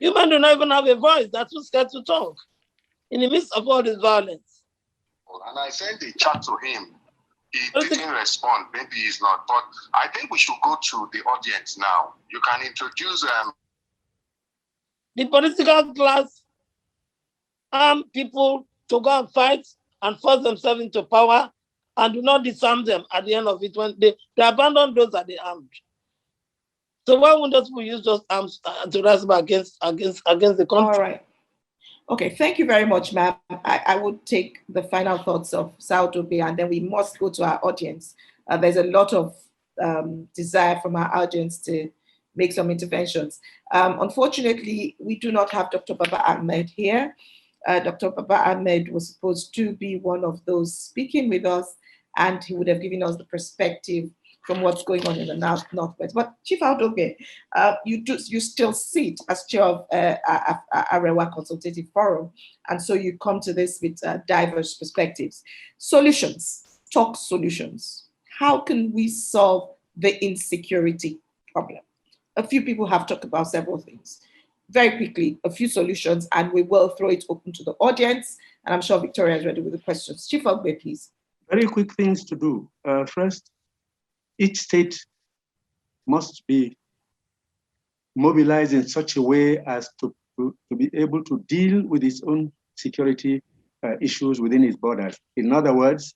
S5: Women do not even have a voice. They're too scared to talk in the midst of all this violence.
S1: And I sent a chat to him. He didn't respond. Maybe he's not. But I think we should go to the audience now. You can introduce
S5: the political class arm people to go and fight and force themselves into power, and do not disarm them at the end of it when they abandon those that they armed. So why wouldn't those people use those arms to rise up against the country?
S2: All right. Okay, thank you very much, ma'am. I would take the final thoughts of Saudobe, and then we must go to our audience. There's a lot of desire from our audience to make some interventions. Unfortunately, we do not have Dr. Baba Ahmed here. Dr. Baba Ahmed was supposed to be one of those speaking with us, and he would have given us the perspective from what's going on in the Northwest. But Chief Saudobe, you still sit as chair of Arewa Consultative Forum, and so you come to this with diverse perspectives. Solutions, talk solutions. How can we solve the insecurity problem? A few people have talked about several things. Very quickly, a few solutions, and we will throw it open to the audience, and I'm sure Victoria is ready with the questions. Chief Saudobe, please.
S6: Very quick things to do. First, each state must be mobilized in such a way as to be able to deal with its own security issues within its borders. In other words,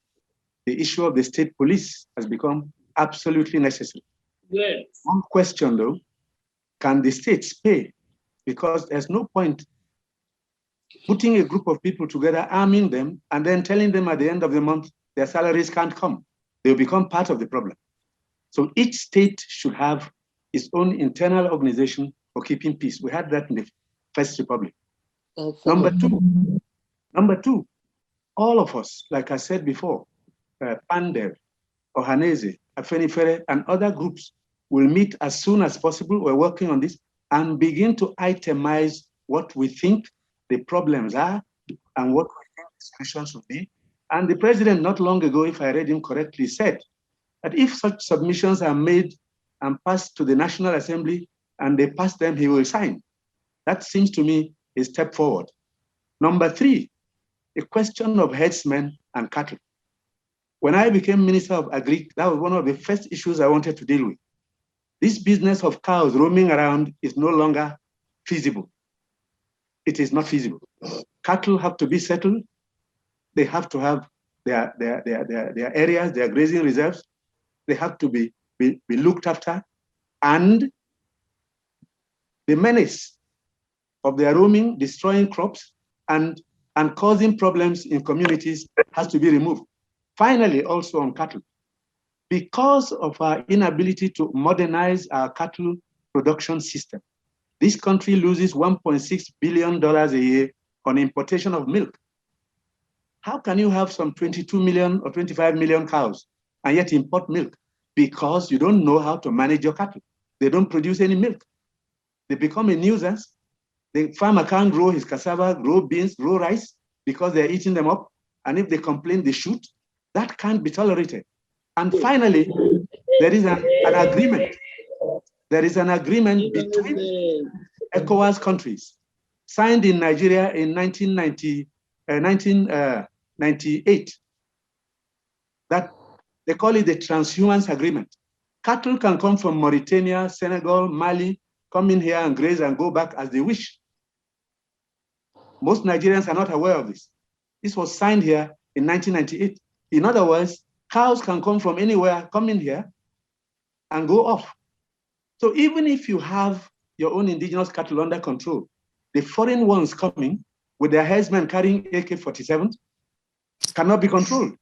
S6: the issue of the state police has become absolutely necessary.
S5: Yes.
S6: One question though, can the states pay? Because there's no point putting a group of people together, arming them, and then telling them at the end of the month their salaries can't come. they'll become part of the problem. So each state should have its own internal organization for keeping peace. We had that in the First Republic. Number two, all of us, like I said before, Pandev, Ohaneze, Afenifere, and other groups will meet as soon as possible. We're working on this and begin to itemize what we think the problems are and what we think the solutions will be. And the president, not long ago, if I read him correctly, said that if such submissions are made and passed to the National Assembly and they pass them, he will sign. That seems to me a step forward. Number three, the question of herdsmen and cattle. When I became Minister of Agri, that was one of the first issues I wanted to deal with. This business of cows roaming around is no longer feasible. It is not feasible. Cattle have to be settled. They have to have their areas, their grazing reserves. They have to be looked after. And the menace of their roaming, destroying crops, and causing problems in communities has to be removed. Finally, also on cattle, because of our inability to modernize our cattle production system, this country loses $1.6 billion a year on importation of milk. How can you have some 22 million or 25 million cows and yet import milk? Because you don't know how to manage your cattle. They don't produce any milk. They become a nuisance. The farmer can't grow his cassava, grow beans, grow rice because they're eating them up. And if they complain, they shoot. That can't be tolerated. And finally, there is an agreement. There is an agreement between ECOWAS countries signed in Nigeria in 1998 that they call it the Transhumance Agreement. Cattle can come from Mauritania, Senegal, Mali, come in here and graze and go back as they wish. Most Nigerians are not aware of this. This was signed here in 1998. In other words, cows can come from anywhere, come in here and go off. So even if you have your own indigenous cattle under control, the foreign ones coming with their herdsmen carrying AK-47 cannot be controlled.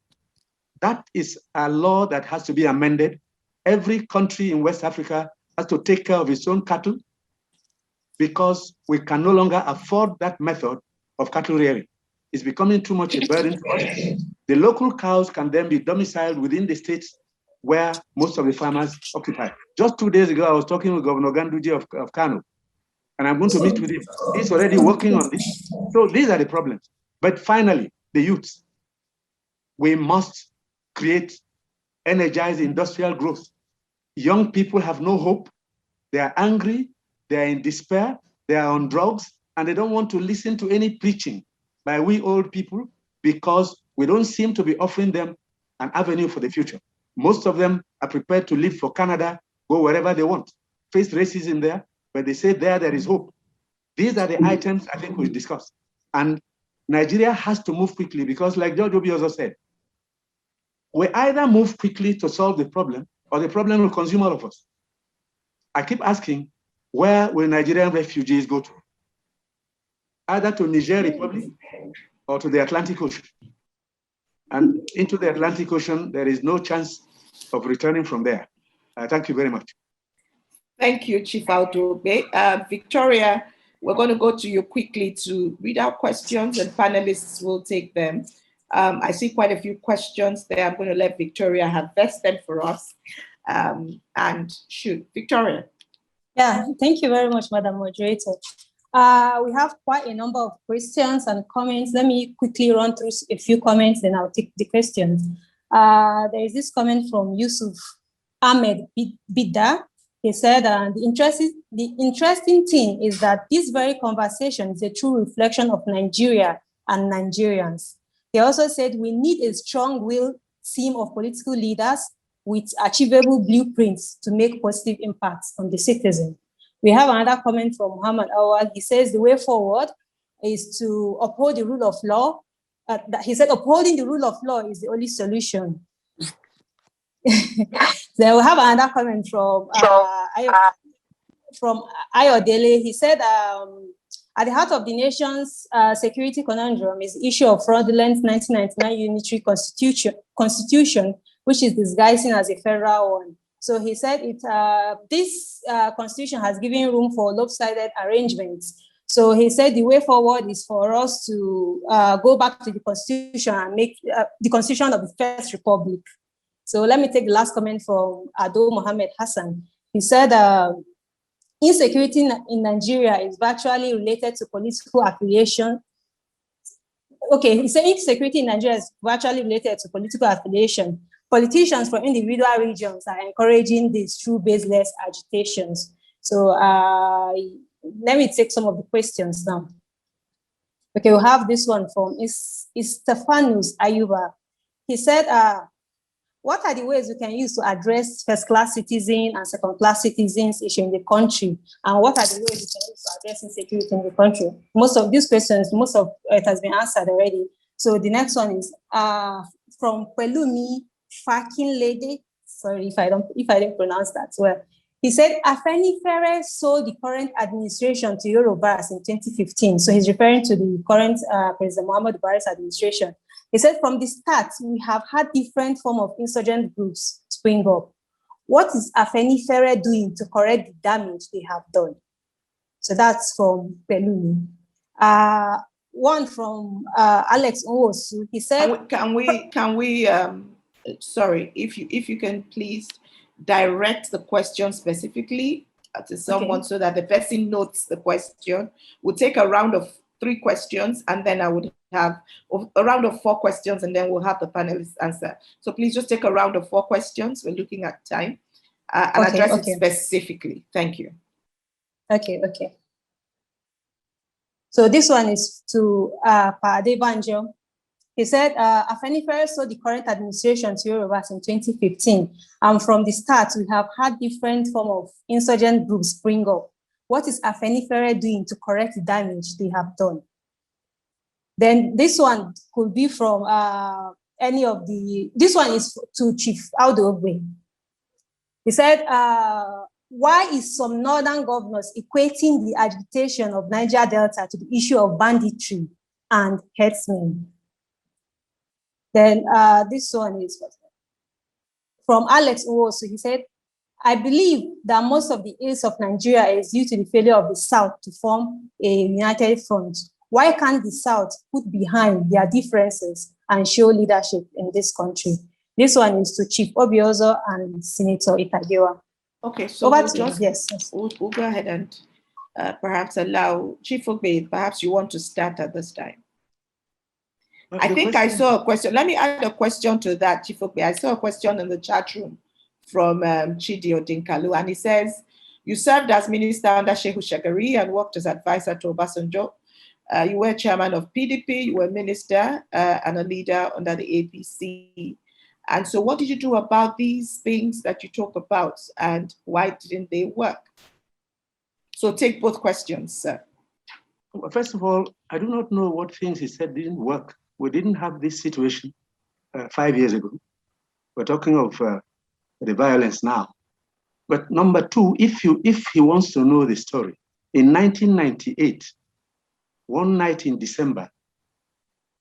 S6: That is a law that has to be amended. Every country in West Africa has to take care of its own cattle because we can no longer afford that method of cattle rearing. It's becoming too much a burden for us. The local cows can then be domiciled within the states where most of the farmers occupy. Just 2 days ago, I was talking with Governor Ganduje of Kano, and I'm going to meet with him. He's already working on this. So these are the problems. But finally, the youths. We must create energized industrial growth. Young people have no hope. They are angry. They are in despair. They are on drugs, and they don't want to listen to any preaching by we old people because we don't seem to be offering them an avenue for the future. Most of them are prepared to leave for Canada, go wherever they want, face racism there, but they say there is hope. These are the items I think we discussed. And Nigeria has to move quickly because like George Obi also said, we either move quickly to solve the problem or the problem will consume all of us. I keep asking, where will Nigerian refugees go to? Either to Niger Republic or to the Atlantic Ocean. And into the Atlantic Ocean, there is no chance of returning from there. Thank you very much.
S2: Thank you, Chief Autobe. Victoria, we're going to go to you quickly to read out questions and panelists will take them. I see quite a few questions there. I'm going to let Victoria harvest them for us. And shoot, Victoria.
S7: Yeah, thank you very much, Madam Moderator. We have quite a number of questions and comments. Let me quickly run through a few comments, then I'll take the questions. There is this comment from Yusuf Ahmed Bidda. He said, the interesting thing is that this very conversation is a true reflection of Nigeria and Nigerians. He also said we need a strong-willed team of political leaders with achievable blueprints to make positive impacts on the citizen. We have another comment from Muhammad Awad. He says the way forward is to uphold the rule of law. He said upholding the rule of law is the only solution. Then we have another comment from Ayodele. He said, at the heart of the nation's security conundrum is the issue of fraudulent 1999 unitary constitution, which is disguising as a federal one. So he said this constitution has given room for lopsided arrangements. So he said the way forward is for us to go back to the constitution and make the constitution of the First Republic. So let me take the last comment from Ado Mohammed Hassan. He said, insecurity in Nigeria is virtually related to political affiliation. Okay, he said insecurity in Nigeria is virtually related to political affiliation. Politicians from individual regions are encouraging this through baseless agitations. So let me take some of the questions now. Okay, we'll have this one from Stefanus Ayuba. He said, what are the ways we can use to address first-class citizen and second-class citizens issue in the country? And what are the ways we can use to address insecurity in the country? Most of these questions, most of it has been answered already. So the next one is from Pelumi Fakin Lady. Sorry if I didn't pronounce that well. He said, Afenifere sold the current administration to Yorubas in 2015. So he's referring to the current President Muhammadu Buhari's administration. He said, from the start, we have had different forms of insurgent groups spring up. What is Afenifere doing to correct the damage they have done? So that's from Pelumi. One from Alex Nwosu. He said,
S2: Can we sorry, if you can please direct the question specifically to someone, okay, so that the person notes the question. We'll take a round of 3 questions, and then I would have a round of 4 questions, and then we'll have the panelists answer. So please just take a round of 4 questions. We're looking at time, and address it specifically. Thank you.
S7: Okay. So this one is to Pa Adebanjo. He said, Afenifere sold the current administration to Yorubas in 2015. And from the start, we have had different forms of insurgent groups spring up. What is Afenifere doing to correct the damage they have done? Then this one could be from this one is to Chief Audu Ogbe. He said, why is some northern governors equating the agitation of Niger Delta to the issue of banditry and herdsmen? Then this one is from Alex Nwosu. He said, I believe that most of the ills of Nigeria is due to the failure of the South to form a united front. Why can't the South put behind their differences and show leadership in this country? This one is to Chief Obiozo and Senator Itagewa.
S2: Okay, so we'll go ahead and perhaps allow Chief Ogbe, perhaps you want to start at this time. I think I saw a question. Let me add a question to that, Chief Ogbe. I saw a question in the chat room from Chidi Odinkalu, and he says, you served as minister under Shehu Shagari and worked as advisor to Obasanjo. You were chairman of PDP, you were minister and a leader under the APC. And so what did you do about these things that you talk about, and why didn't they work? So take both questions, sir.
S6: First of all, I do not know what things he said didn't work. We didn't have this situation 5 years ago. We're talking of the violence now. But number 2, if he wants to know the story, in 1998, one night in December,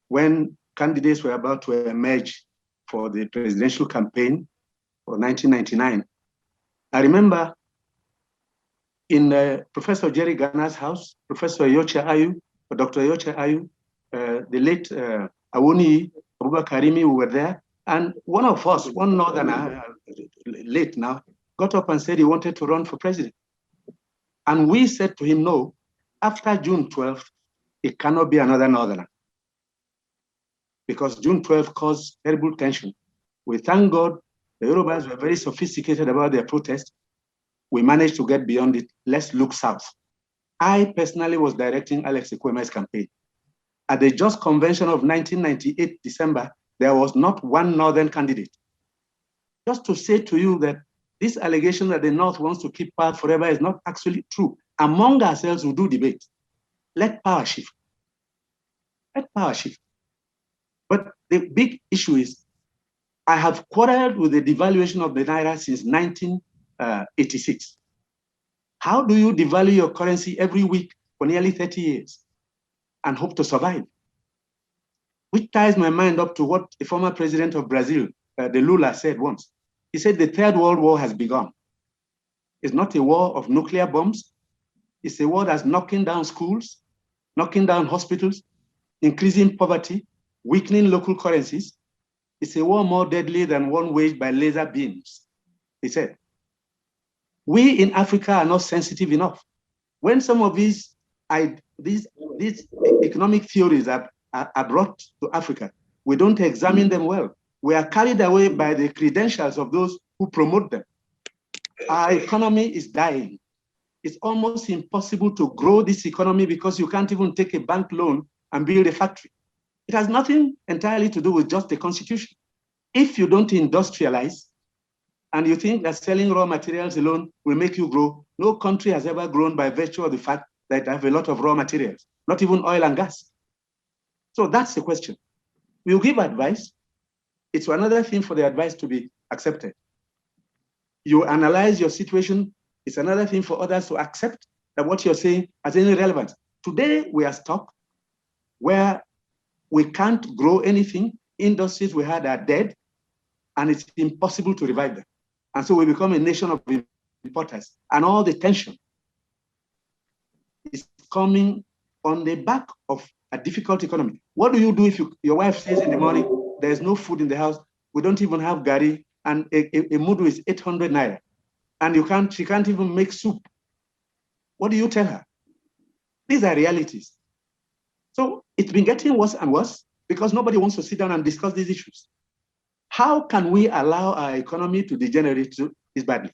S6: when candidates were about to emerge for the presidential campaign for 1999, I remember in Professor Jerry Garner's house, Professor Yocha Ayu, Dr. Yocha Ayu, the late Awuni Abubakarimi, we were there. And one of us, one northerner, late now, got up and said he wanted to run for president. And we said to him, no, after June 12th, it cannot be another northerner. Because June 12th caused terrible tension. We thank God, the Yorubas were very sophisticated about their protest. We managed to get beyond it. Let's look south. I personally was directing Alex Ekweme's campaign. At the Just Convention of 1998, December, there was not one northern candidate. Just to say to you that this allegation that the North wants to keep power forever is not actually true. Among ourselves, we do debate. Let power shift. Let power shift. But the big issue is, I have quarreled with the devaluation of the Naira since 1986. How do you devalue your currency every week for nearly 30 years and hope to survive? Which ties my mind up to what the former president of Brazil, the Lula said once. He said the Third World War has begun. It's not a war of nuclear bombs. It's a war that's knocking down schools, knocking down hospitals, increasing poverty, weakening local currencies. It's a war more deadly than one waged by laser beams, he said. We in Africa are not sensitive enough. When some of these economic theories are brought to Africa, we don't examine them well. We are carried away by the credentials of those who promote them. Our economy is dying. It's almost impossible to grow this economy because you can't even take a bank loan and build a factory. It has nothing entirely to do with just the constitution. If you don't industrialize and you think that selling raw materials alone will make you grow, no country has ever grown by virtue of the fact that they have a lot of raw materials, not even oil and gas. So that's the question. We'll give advice. It's another thing for the advice to be accepted. You analyze your situation. It's another thing for others to accept that what you're saying has any relevance. Today, we are stuck where we can't grow anything. Industries we had are dead, and it's impossible to revive them. And so we become a nation of importers. And all the tension is coming on the back of a difficult economy. What do you do if your wife says in the morning, there's no food in the house, we don't even have gari, and a mudu is 800 naira, and she can't even make soup? What do you tell her? These are realities. So it's been getting worse and worse because nobody wants to sit down and discuss these issues. How can we allow our economy to degenerate this badly?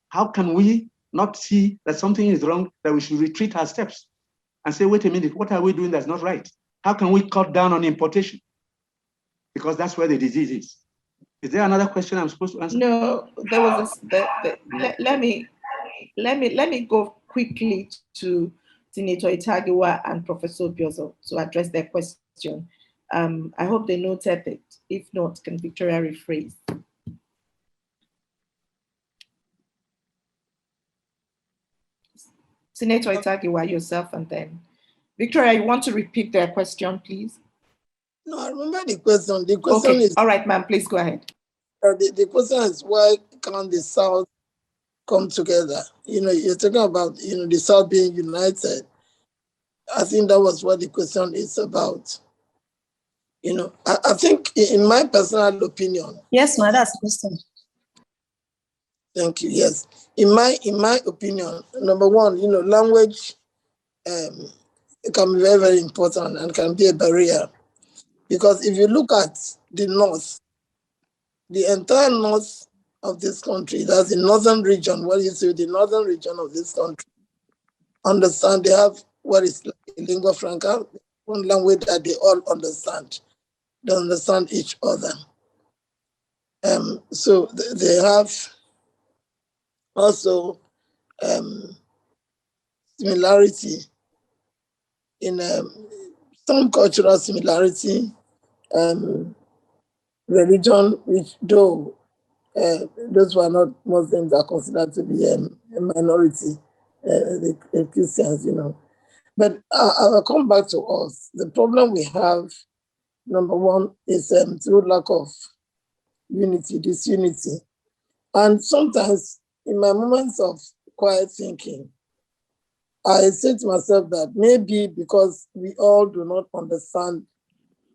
S6: How can we not see that something is wrong, that we should retreat our steps and say, wait a minute, what are we doing that's not right? How can we cut down on importation? Because that's where the disease is. Is there another question I'm supposed to answer?
S2: No, there was let me go quickly to Senator Itagiwa and Professor Biozo to address their question. I hope they noted it. If not, can Victoria rephrase? Senator Itagiwa, yourself, and then Victoria, you want to repeat their question, please?
S5: No, I remember the question. The question
S2: okay.
S5: is,
S2: all right, ma'am, please go ahead.
S5: The question is, why can't the South come together? You know, you're talking about, you know, the South being united. I think that was what the question is about. You know, I think in my personal opinion.
S7: Yes, ma'am, that's the question.
S5: Thank you. Yes. In my opinion, number one, you know, language it can be very, very important and can be a barrier. Because if you look at the North, the entire north of this country, that's the northern region, what you say, the northern region of this country, understand they have what is like a lingua franca, one language that they all understand. They understand each other. So they have also similarity in some cultural similarity, religion, which though those who are not Muslims are considered to be a minority, the Christians, you know. But I'll come back to us. The problem we have, number one, is through lack of unity, disunity. And sometimes in my moments of quiet thinking, I say to myself that maybe because we all do not understand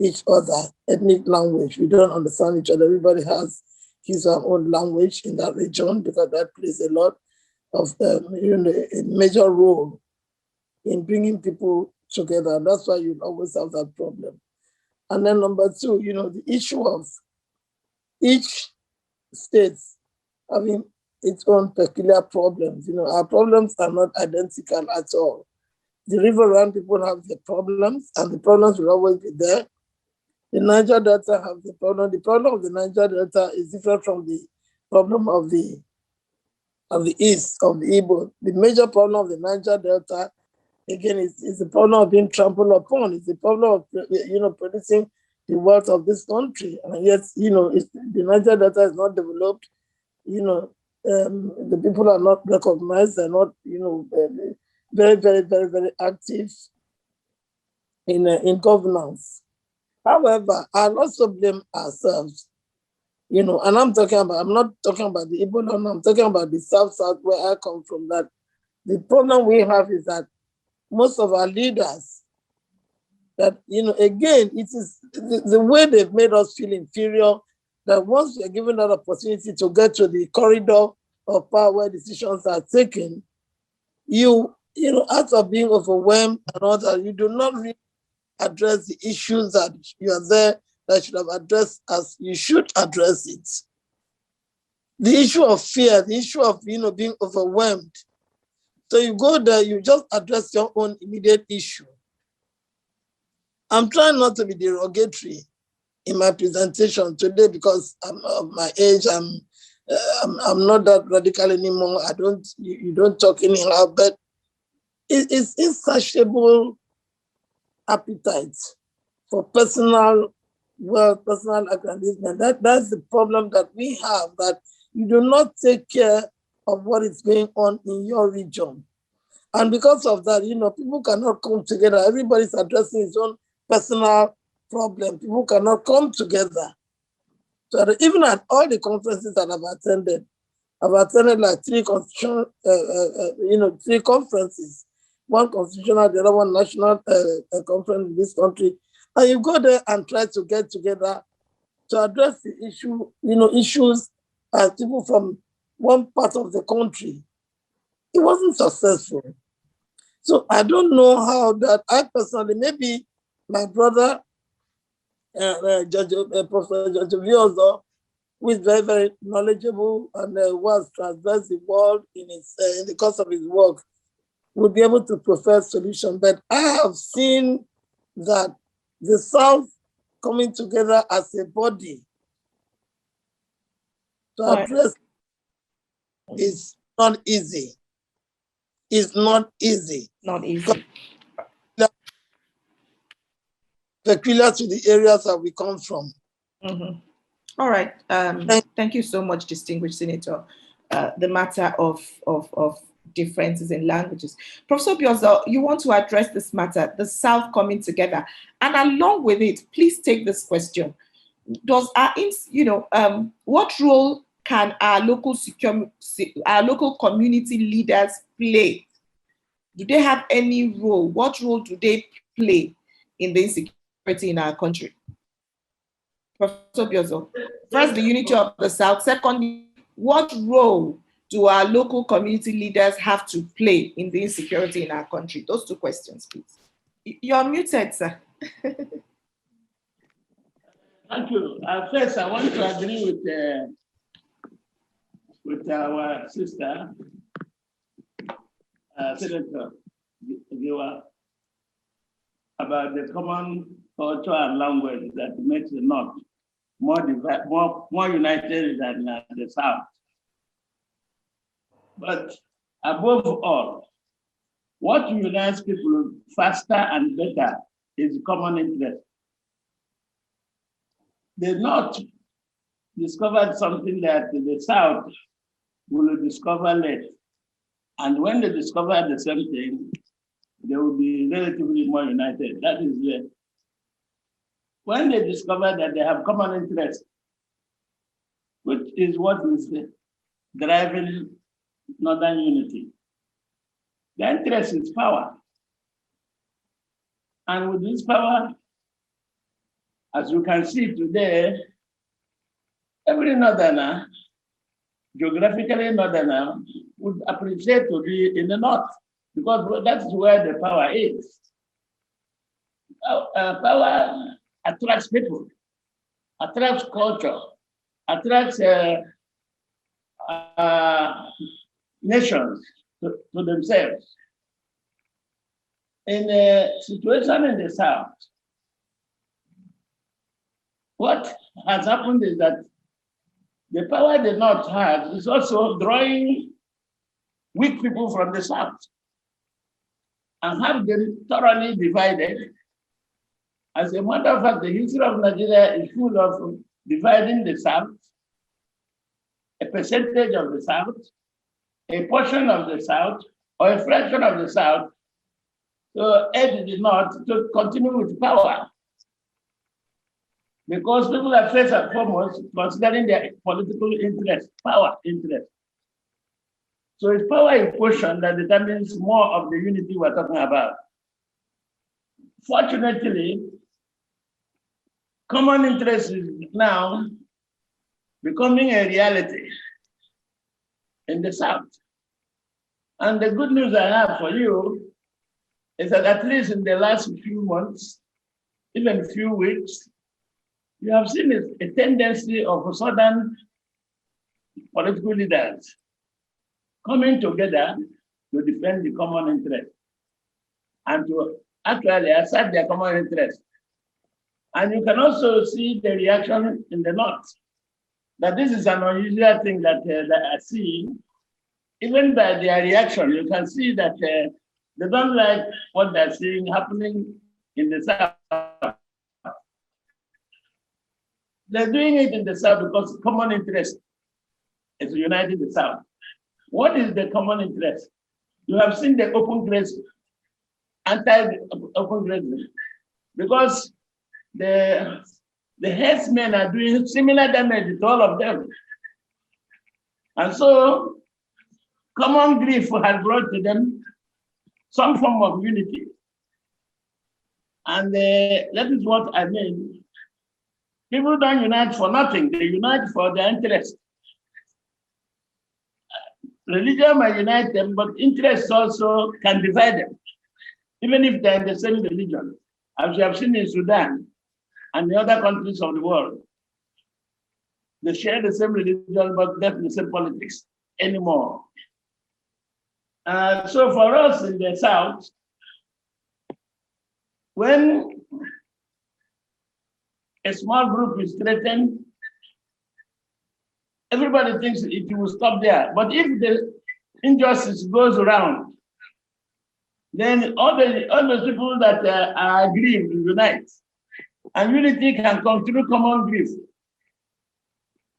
S5: each other, ethnic language, we don't understand each other. Everybody has his own language in that region because that plays a lot of you know, a major role in bringing people together. And that's why you always have that problem. And then number two, you know, the issue of each state having its own peculiar problems. You know, our problems are not identical at all. The riverine people have the problems, and the problems will always be there. The Niger Delta have the problem. The problem of the Niger Delta is different from the problem of the east, of the Igbo. The major problem of the Niger Delta, again, is the problem of being trampled upon. It's the problem of, you know, producing the wealth of this country. And yet, you know, the Niger Delta is not developed. You know, the people are not recognized. They're not, you know, very, very, very, very active in governance. However, I'll also blame ourselves you know, and I'm not talking about the Igbo land, I'm talking about the South where I come from, that the problem we have is that most of our leaders, that, you know, again, it is the way they've made us feel inferior, that once we are given that opportunity to get to the corridor of power where decisions are taken, you know, out of being overwhelmed and all that, you do not really address the issues that you are there that should have addressed as you should address it. The issue of fear, the issue of, you know, being overwhelmed. So you go there, you just address your own immediate issue. I'm trying not to be derogatory in my presentation today because I'm of my age. I'm not that radical anymore. You don't talk anyhow, but it's insatiable appetite for personal wealth, personal aggrandizement. That's the problem that we have, that you do not take care of what is going on in your region. And because of that, you know, people cannot come together. Everybody's addressing his own personal problem. People cannot come together. So even at all the conferences that I've attended like three conferences, one constitutional, the other one national conference in this country. And you go there and try to get together to address the issue, you know, issues as people from one part of the country. It wasn't successful. So I don't know how that, I personally, maybe my brother, Professor Judge Viozo, who is very, very knowledgeable and was traversed the world in the course of his work, would be able to provide solution. But I have seen that the South coming together as a body to address is not easy. It's not easy.
S2: Not easy.
S5: Peculiar to the areas that we come from.
S2: Mm-hmm. All right. Thank you so much, distinguished Senator. The matter of differences in languages. Professor Biozo, you want to address this matter, the South coming together, and along with it, please take this question. Does what role can our local community leaders play? Do they have any role? What role do they play in the insecurity in our country? Professor Biozo, first, the unity of the South. Secondly, what role do our local community leaders have to play in the insecurity in our country? Those two questions, please. You're muted, sir.
S3: Thank you. First, I want to agree with our sister, Senator Giwa, about the common culture and language that makes the North more united than the South. But above all, what unites people faster and better is common interest. The North discovered something that the South will discover late. And when they discover the same thing, they will be relatively more united. That is it. When they discover that they have common interest, which is what is driving Northern unity, the interest is power. And with this power, as you can see today, every Northerner, geographically Northerner, would appreciate to be in the North because that's where the power is. Power attracts people, attracts culture, attracts nations to themselves. In a situation in the South, what has happened is that the power the North has is also drawing weak people from the South and have them thoroughly divided. As a matter of fact, the history of Nigeria is full of dividing the South, a percentage of the South, a portion of the South, or a fraction of the South, to aid the North to continue with power. Because people are first and foremost considering their political interest, power interest. So it's power equation that determines more of the unity we're talking about. Fortunately, common interest is now becoming a reality in the South. And the good news I have for you is that at least in the last few months, even few weeks, you have seen a tendency of southern political leaders coming together to defend the common interest and to actually assert their common interest. And you can also see the reaction in the North, that this is an unusual thing that I see. Even by their reaction, you can see that they don't like what they're seeing happening in the South. They're doing it in the South because common interest is united the South. What is the common interest? You have seen the open grace, anti-open grace, because the herdsmen are doing similar damage to all of them. And so common grief has brought to them some form of unity. And that is what I mean. People don't unite for nothing, they unite for their interest. Religion might unite them, but interests also can divide them, even if they're in the same religion, as you have seen in Sudan and the other countries of the world. They share the same religion, but not the same politics anymore. So for us in the South, when a small group is threatened, everybody thinks it will stop there. But if the injustice goes around, then all those people that are aggrieved will unite. And unity can come through common grief.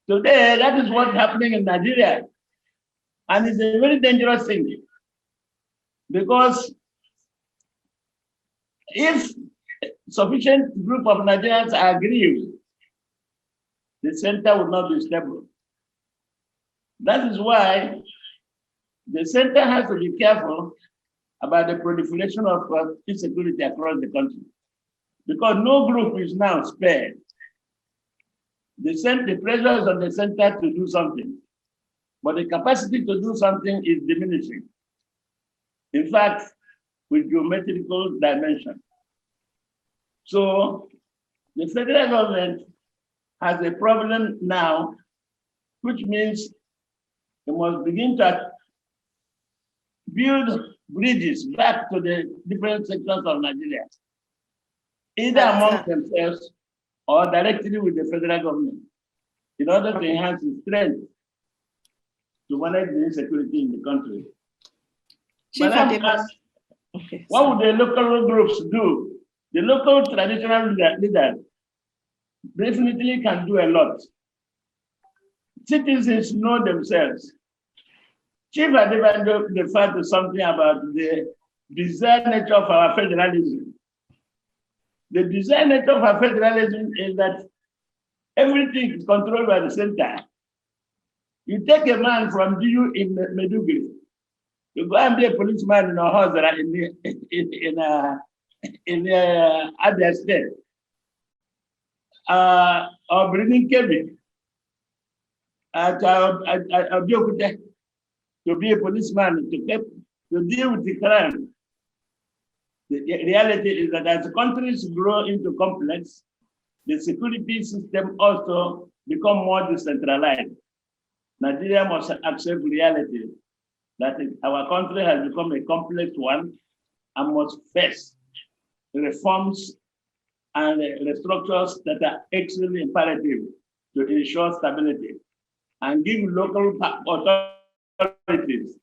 S3: Today, that is what's happening in Nigeria. And it's a very dangerous thing. Because if sufficient group of Nigerians are aggrieved, the center will not be stable. That is why the center has to be careful about the proliferation of insecurity across the country, because no group is now spared. The pressure is on the center to do something, but the capacity to do something is diminishing. In fact, with geometrical dimension. So the federal government has a problem now, which means it must begin to build bridges back to the different sections of Nigeria, either among themselves or directly with the federal government, in order to enhance its strength to manage the insecurity in the country. But I'm asked, what would the local groups do? The local traditional leaders definitely can do a lot. Citizens know themselves. Chief Adebanjo referred to something about the desired nature of our federalism. The desired nature of our federalism is that everything is controlled by the center. You take a man from DU in Meduguri, you go and be a policeman in Ohaneze in Abia State, or bringing Kebbi at Abeokuta to be a policeman to deal with the crime. The reality is that as countries grow into complex, the security system also become more decentralized. Nigeria must accept reality that our country has become a complex one and must face reforms and restructures that are extremely imperative to ensure stability and give local authorities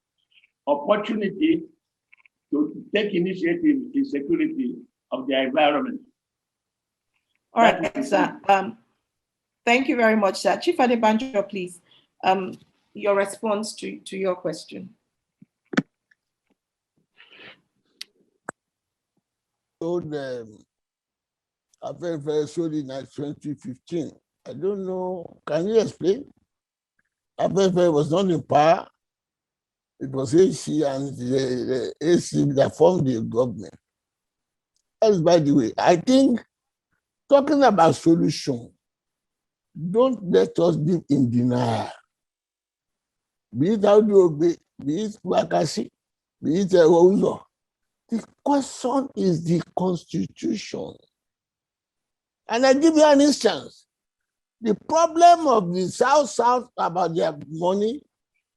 S3: opportunity to take initiative in security of their environment.
S2: All right, sir. Thank you very much, sir. Chief Adebanjo, please, your response to your question.
S4: So Afenifere sold in 2015. I don't know. Can you explain? Afenifere was not in power. It was AC and the AC that formed the government. Else, by the way, I think talking about solution, don't let us live in denial. Be it Audiobe, be it Wakasi, be it Ouzo. The question is the Constitution. And I give you an instance. The problem of the South about their money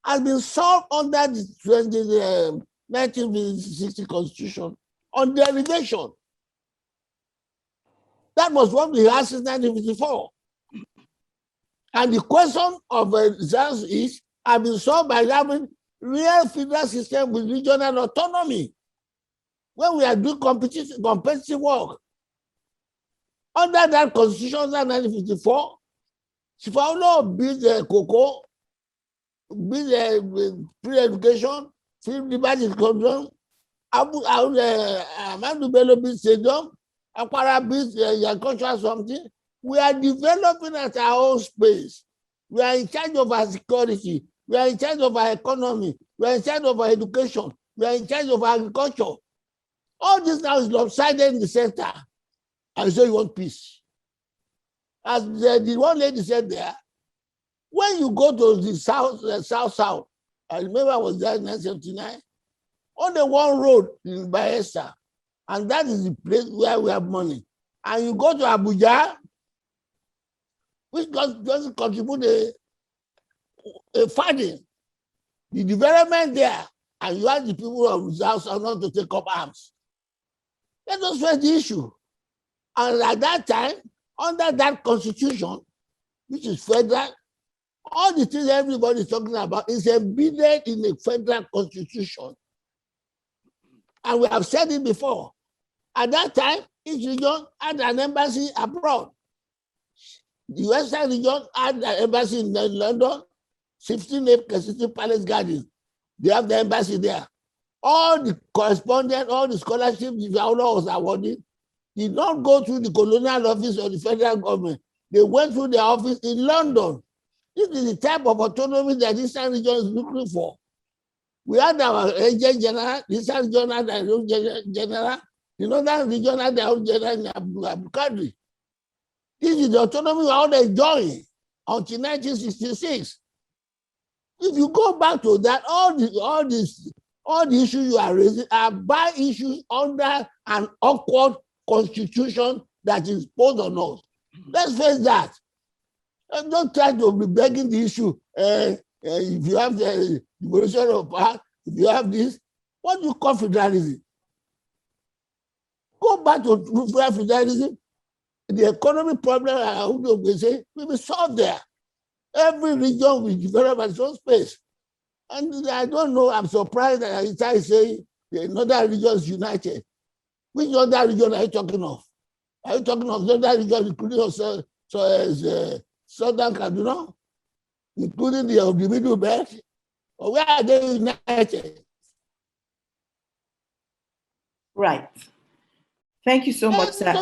S4: has been solved under the 1960 Constitution on derivation. That was what we had since 1954. And the question of South East has been solved by having real federal system with regional autonomy. When we are doing competitive work, under that Constitution of 1954, Sifaulo built the cocoa, built the free education, free liberty control, Ahmadu Bello built stadium, Akwara built agricultural something. We are developing at our own space. We are in charge of our security. We are in charge of our economy. We are in charge of our education. We are in charge of agriculture. All this now is lopsided in the center. And so you want peace. As the one lady said there, when you go to the south, I remember I was there in 1979, on the one road in Bayelsa, and that is the place where we have money. And you go to Abuja, which doesn't contribute a funding. The development there, and you have the people of the South not to take up arms. Let us face the issue. And at that time, under that Constitution, which is federal, all the things everybody is talking about is embedded in the federal Constitution. And we have said it before. At that time, each region had an embassy abroad. The Western region had an embassy in London, 16 Kensington Palace Gardens. They have the embassy there. All the correspondence, all the scholarships the Fowler was awarded did not go through the colonial office or the federal government. They went through the office in London. This is the type of autonomy that this region is looking for. We had our agent general, this region had their own general, the northern region had their own general in Abu Kadri. This is the autonomy we are all enjoying until 1966. If you go back to that, all the issues you are raising are by issues under an awkward constitution that is imposed on us. Let's face that. And don't try to be begging the issue. If you have the devolution of power, if you have this, what do you call federalism? Go back to federalism. The economic problem, I would say, will be solved there. Every region will develop its own space. And I don't know, I'm surprised that ICIR is saying the northern region is united. Which other region are you talking of? Are you talking of northern region, including southern Kaduna, including the middle belt? Or where are they united?
S2: Right. Thank you so much, sir.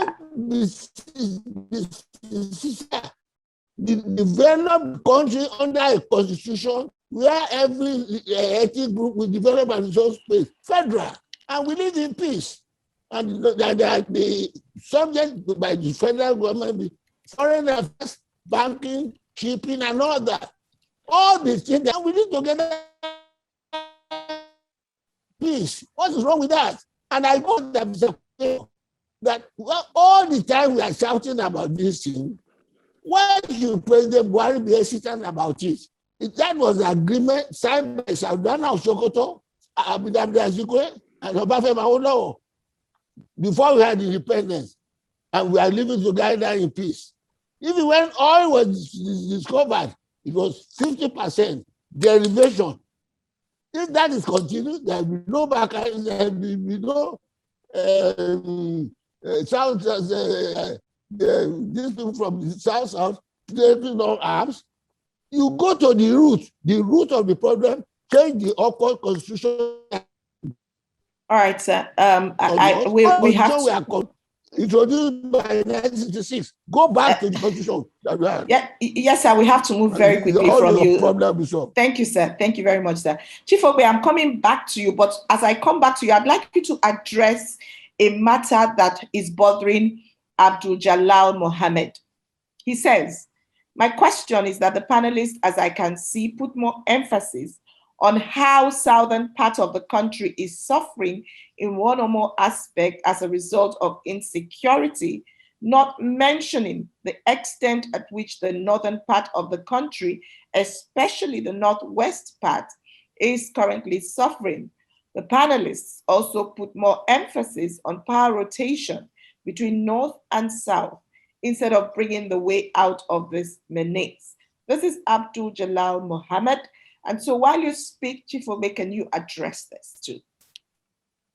S4: The developed country under a constitution where every ethnic group will develop its own space, federal, and we live in peace. And the subject by the federal government, foreign affairs, banking, shipping, and all that. All these things, and we live together peace. What is wrong with that? And I know that all the time we are shouting about this thing, why should President Buhari be hesitant about it? That was the agreement signed by Sardauna of Sokoto, Abidjan Azikwe, and Obafemi Awolowo before we had independence, and we are living together in peace. Even when oil was discovered, it was 50% derivation. If that is continued, there will be no back, there will be no south, these people from the south, taking on arms. You go to the root of the problem, change the awkward constitution.
S2: All right, sir. We have to.
S4: introduced by 1966. Go back to the constitution that we have.
S2: Yeah, yes, sir. We have to move very quickly from you. Thank you, sir. Thank you very much, sir. Chief Ogbe, I'm coming back to you, but as I come back to you, I'd like you to address a matter that is bothering Abdul Jalal Mohammed. He says, my question is that the panelists, as I can see, put more emphasis on how southern part of the country is suffering in one or more aspects as a result of insecurity, not mentioning the extent at which the northern part of the country, especially the northwest part, is currently suffering. The panelists also put more emphasis on power rotation between north and south instead of bringing the way out of this menace. This is Abdul Jalal Mohammed. And so while you speak, Chief Ogbe, can you address this too?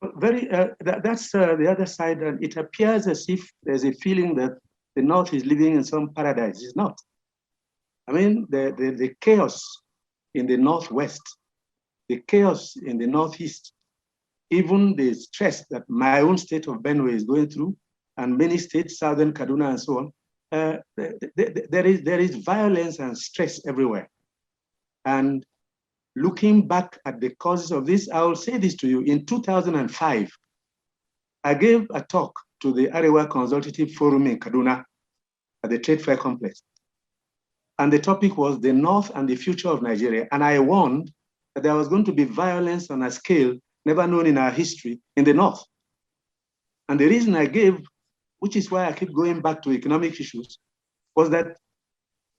S6: That's the other side. And it appears as if there's a feeling that the North is living in some paradise. It's not. I mean, the chaos in the Northwest, the chaos in the Northeast, even the stress that my own state of Benue is going through, and many states, Southern Kaduna and so on, there is violence and stress everywhere. And looking back at the causes of this, I will say this to you. In 2005, I gave a talk to the Arewa Consultative Forum in Kaduna at the Trade Fair Complex. And the topic was the North and the future of Nigeria. And I warned that there was going to be violence on a scale never known in our history in the North. And the reason I gave, which is why I keep going back to economic issues, was that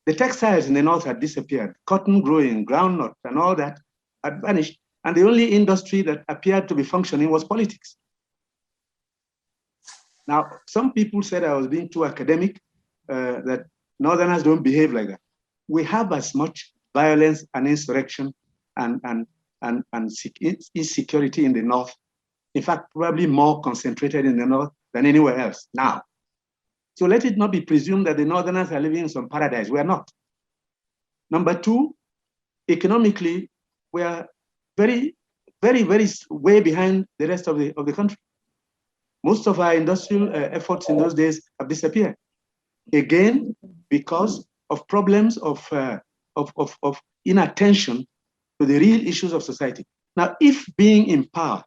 S6: the textiles in the North had disappeared. Cotton growing, groundnut, and all that had vanished. And the only industry that appeared to be functioning was politics. Now, some people said I was being too academic, that Northerners don't behave like that. We have as much violence and insurrection and insecurity in the North. In fact, probably more concentrated in the North than anywhere else now. So let it not be presumed that the Northerners are living in some paradise. We are not. Number two, economically, we are very way behind the rest of the country. Most of our industrial efforts in those days have disappeared. Again, because of problems of inattention to the real issues of society. Now, if being in power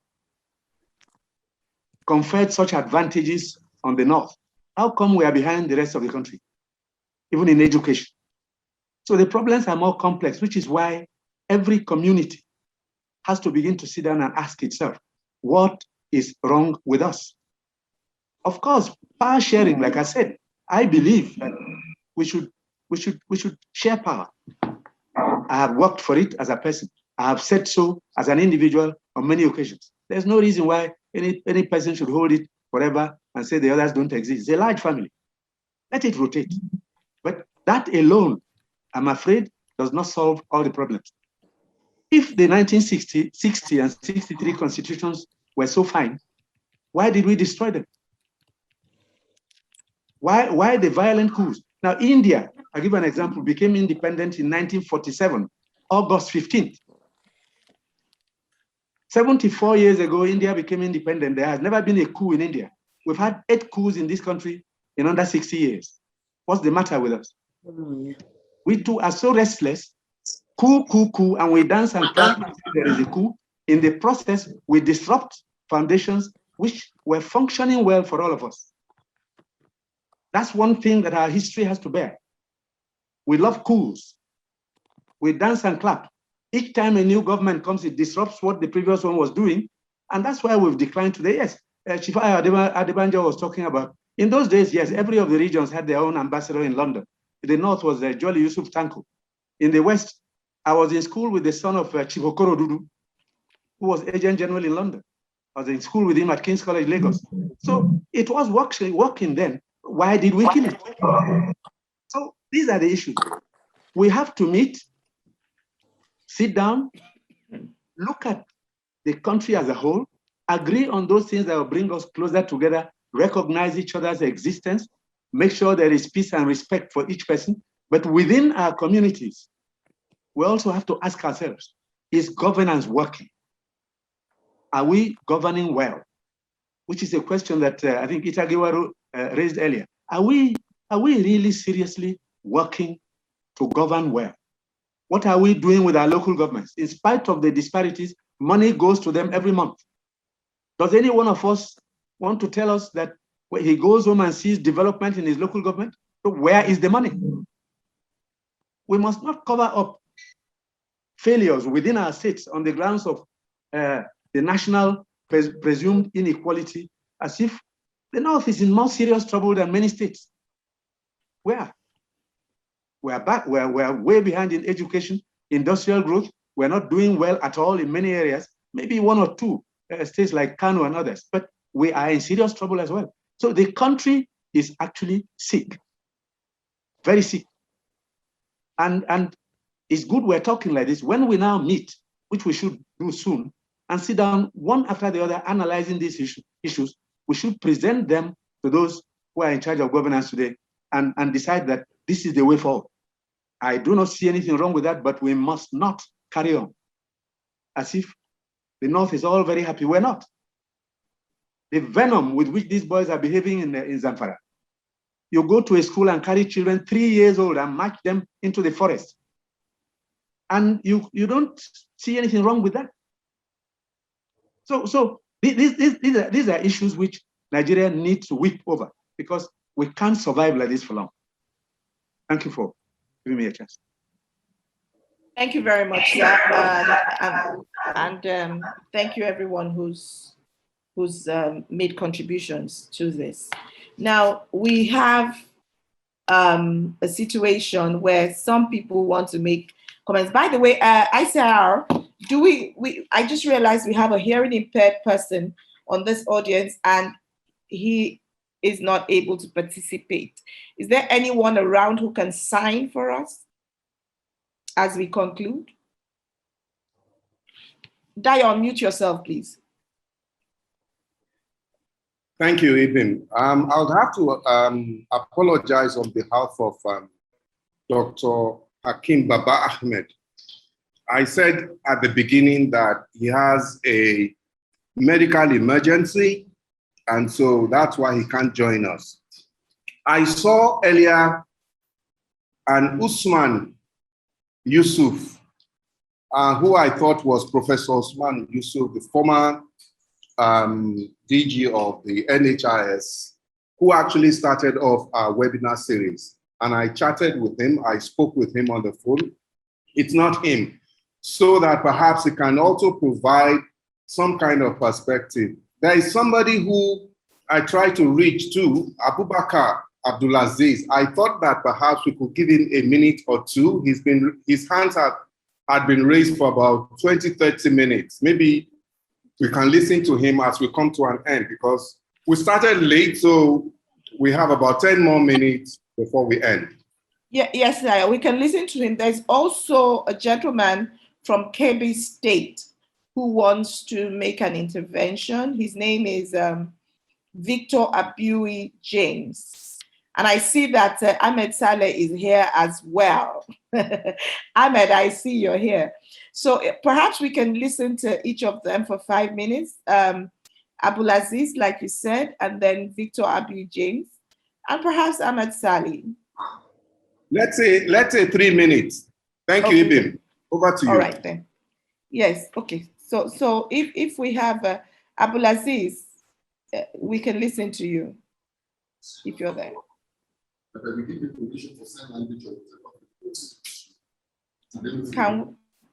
S6: conferred such advantages on the North, how come we are behind the rest of the country, even in education? So the problems are more complex, which is why every community has to begin to sit down and ask itself, what is wrong with us? Of course, power sharing, like I said, I believe that we should share power. I have worked for it as a person. I have said so as an individual on many occasions. There's no reason why any person should hold it forever and say the others don't exist. It's a large family. Let it rotate. But that alone, I'm afraid, does not solve all the problems. If the 1960 and 63 constitutions were so fine, why did we destroy them? Why the violent coups? Now, India, I'll give an example, became independent in 1947, August 15th. 74 years ago, India became independent. There has never been a coup in India. We've had 8 coups in this country in under 60 years. What's the matter with us? We too are so restless, coup, and we dance and clap until there is a coup. In the process, we disrupt foundations which were functioning well for all of us. That's one thing that our history has to bear. We love coups. We dance and clap. Each time a new government comes, it disrupts what the previous one was doing. And that's why we've declined today. Yes, Chief Adebanjo was talking about. In those days, yes, every of the regions had their own ambassador in London. In the North was Jolly Yusuf Tanko. In the West, I was in school with the son of Chief Okoro Dudu, who was Agent General in London. I was in school with him at King's College, Lagos. So it was working then. Why did we kill it? So these are the issues. We have to meet, sit down, look at the country as a whole, agree on those things that will bring us closer together, recognize each other's existence, make sure there is peace and respect for each person. But within our communities, we also have to ask ourselves, is governance working? Are we governing well? which is a question that I think Itagiwaru raised earlier. Are we really seriously working to govern well? What are we doing with our local governments? In spite of the disparities, money goes to them every month. Does any one of us want to tell us that when he goes home and sees development in his local government, so where is the money? We must not cover up failures within our states on the grounds of the national presumed inequality, as if the North is in more serious trouble than many states. Where? We're back, we're way behind in education, industrial growth. We're not doing well at all in many areas, maybe one or two states like Kano and others, but we are in serious trouble as well. So the country is actually sick, very sick. And it's good we're talking like this. When we now meet, which we should do soon, and sit down one after the other, analyzing these issues, we should present them to those who are in charge of governance today and decide that this is the way forward. I do not see anything wrong with that, but we must not carry on as if the North is all very happy. We're not. The venom with which these boys are behaving in Zamfara. You go to a school and carry children 3 years old and march them into the forest. And you don't see anything wrong with that. So these are issues which Nigeria needs to weep over, because we can't survive like this for long. Thank you for giving me a chance.
S2: Thank you very much, sir. And thank you everyone who's made contributions to this. Now we have a situation where some people want to make comments. By the way, ICIR, I just realized we have a hearing impaired person on this audience and he is not able to participate. Is there anyone around who can sign for us as we conclude? Dio, unmute yourself, please.
S1: Thank you, Ibn. I would have to apologize on behalf of Dr. Hakim Baba Ahmed. I said at the beginning that he has a medical emergency, and so that's why he can't join us. I saw earlier an Usman Yusuf, who I thought was Professor Usman Yusuf, the former DG of the NHIS, who actually started off our webinar series. And I chatted with him, I spoke with him on the phone. It's not him. So that perhaps he can also provide some kind of perspective. There is somebody who I tried to reach to, Abubakar Abdulaziz. I thought that perhaps we could give him a minute or two. His hands had been raised for about 20, 30 minutes. Maybe we can listen to him as we come to an end, because we started late, so we have about 10 more minutes before we end.
S2: Yeah, yes, we can listen to him. There's also a gentleman from Kebbi State who wants to make an intervention. His name is Victor Abui James. And I see that Ahmed Saleh is here as well. Ahmed, I see you're here. So perhaps we can listen to each of them for 5 minutes. Abdulaziz, like you said, and then Victor Abui James, and perhaps Ahmed Saleh.
S1: Let's say 3 minutes. Thank you, Ibn. Over to you.
S2: All right then. Yes. Okay. So if we have Abdulaziz, we can listen to you if you're there.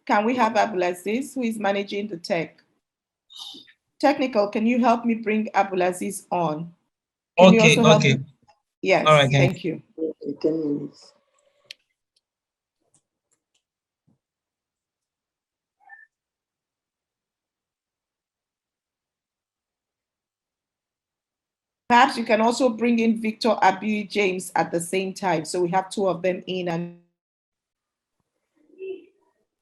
S2: Can we have Abdulaziz, who is managing the tech? Technical, can you help me bring Abdulaziz on? Can you also help me? Yes. All right. Thank you.
S5: 10 minutes.
S2: Perhaps you can also bring in Victor Abui James at the same time. So we have two of them in. And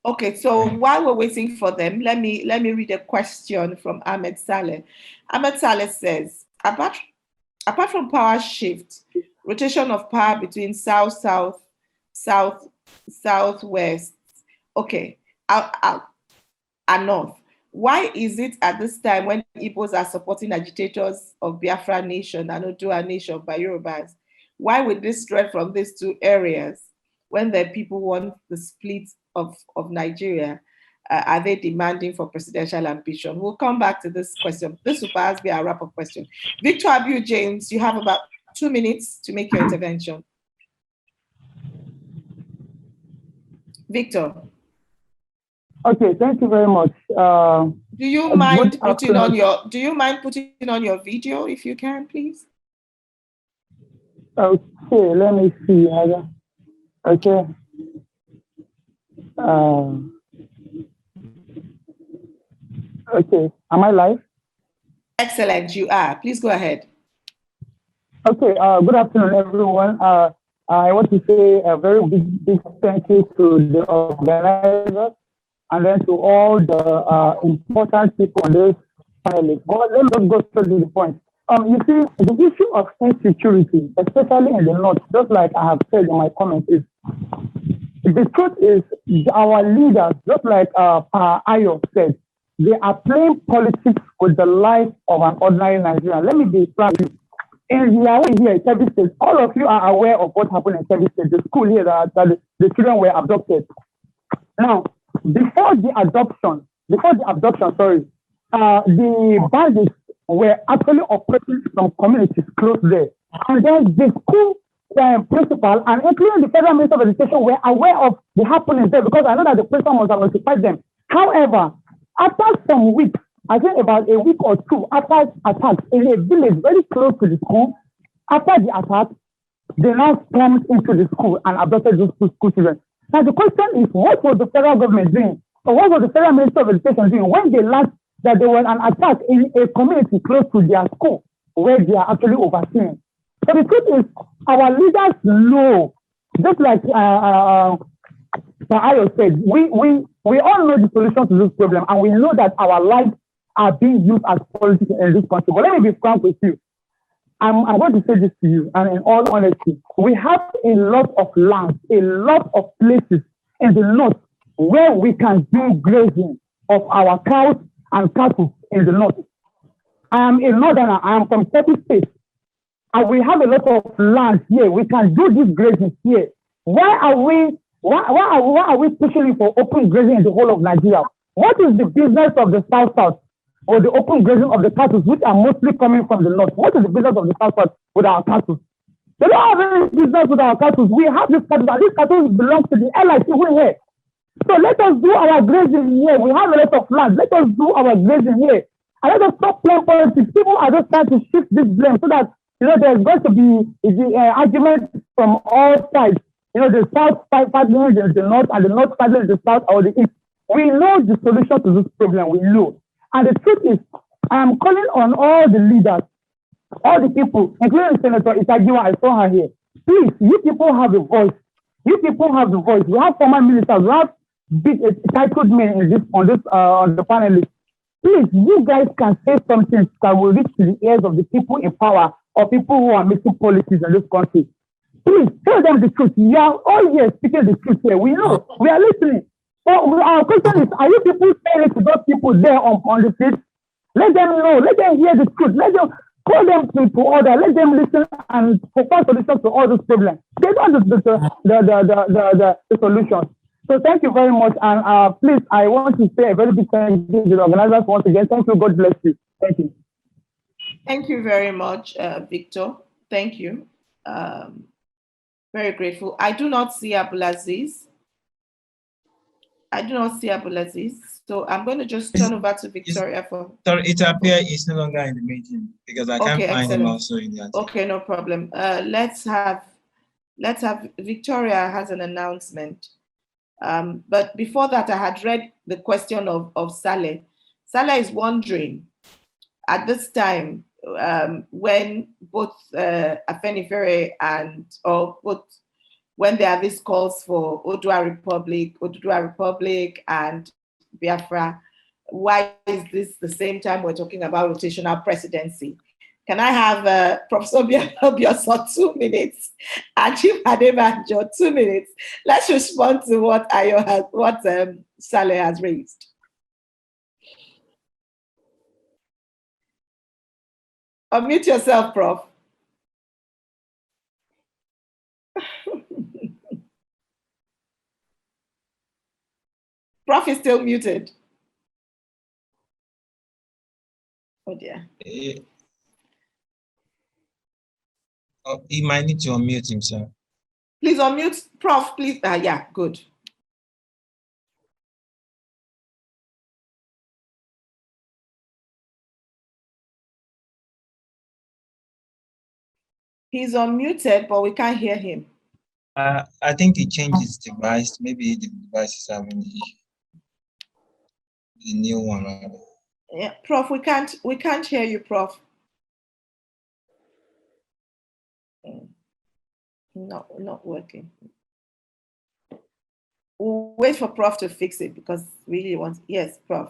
S2: okay, so while we're waiting for them, let me read a question from Ahmed Saleh. Ahmed Saleh says, apart from power shift, rotation of power between south-south, south-southwest, okay, and north, why is it at this time when Igbos are supporting agitators of Biafra nation and Odua nation by Yorubas, why would this spread from these two areas when the people want the split of Nigeria? Are they demanding for presidential ambition? We'll come back to this question. This will perhaps be our wrap-up question. Victor Abu James, you have about 2 minutes to make your intervention. Victor.
S8: Okay, thank you very much.
S2: Do you mind putting on your video if you can, please?
S8: Okay, let me see. Okay. Okay, am I live?
S2: Excellent, you are. Please go ahead.
S8: Okay, good afternoon, everyone. I want to say a very big thank you to the organizers and then to all the important people on this panel. But let me just go straight to the point. You see, the issue of insecurity, especially in the north, just like I have said in my comments, is the truth is our leaders, just like Ayo said, they are playing politics with the life of an ordinary Nigerian. Let me be frank with you. In here in Kebbi State, all of you are aware of what happened in Kebbi State, the school here that the children were abducted. Now, before the abduction, the bandits were actually operating some communities close there. And then the school principal and including the Federal Minister of Education were aware of the happenings there because I know that the principal must have notified them. However, after some weeks, I think about a week or two after attacks in a village very close to the school, after the attack, they now stormed into the school and abducted those school children. Now the question is, what was the federal government doing? Or what was the Federal Minister of Education doing when they learned that there was an attack in a community close to their school where they are actually overseeing? So the truth is, our leaders know, just like Ayo said, we all know the solution to this problem, and we know that our lives are being used as politics in this country. But let me be frank with you. I'm going to say this to you, and in all honesty, we have a lot of land, a lot of places in the north where we can do grazing of our cows and cattle in the north. I am a northerner, I am from 30 states, and we have a lot of land here. We can do this grazing here. Why are we pushing for open grazing in the whole of Nigeria? What is the business of the South or the open grazing of the cattle, which are mostly coming from the north? What is the business of the South with our cattle? They don't have any business with our cattle. We have this cattle, and these cattle belong to the LIC here. So let us do our grazing here. We have a lot of land. Let us do our grazing here. And let us stop playing politics. People are just trying to shift this blame so that there's going to be argument from all sides. The South fighting the North, and the North fighting the South or the East. We know the solution to this problem. We know. And the truth is, I am calling on all the leaders, all the people, including Senator Itagiwa, I saw her here. Please, you people have a voice. You people have the voice. We have former ministers, we have big titled men on the panelists. Please, you guys can say something that will reach to the ears of the people in power or people who are making policies in this country. Please tell them the truth. We are all here speaking the truth here. We know. We are listening. So our question is, are you people saying it to those people there on the street? Let them know. Let them hear the truth. Let them call them to order. Let them listen and propose solutions to all those problems. They don't the solutions. So thank you very much. And please, I want to say a very big thank you to the organizers once again. Thank you. God bless you. Thank you.
S2: Thank you very much, Victor. Thank you. Very grateful. I do not see Abulaziz. So I'm going to just turn over to Victoria for.
S9: Sorry, it appears he's no longer in the meeting because I can't find him also in the answer.
S2: Okay, no problem. Let's have Victoria has an announcement. But before that, I had read the question of Saleh. Saleh is wondering at this time when both Afenifere when there are these calls for Odua Republic and Biafra, why is this the same time we're talking about rotational presidency? Can I have Professor Biafra 2 minutes and Chief Adebanjo 2 minutes? Let's respond to what Saleh has raised. Unmute yourself, Prof. Prof is still muted. Oh dear.
S9: He might need to unmute himself.
S2: Please unmute, Prof, please. Yeah, good. He's unmuted, but we can't hear him.
S9: I think he changed his device. Maybe the device is having the issue. The new one, rather.
S2: Yeah, Prof, we can't hear you, Prof. No, not working. We'll wait for Prof to fix it because we really want. Yes, Prof.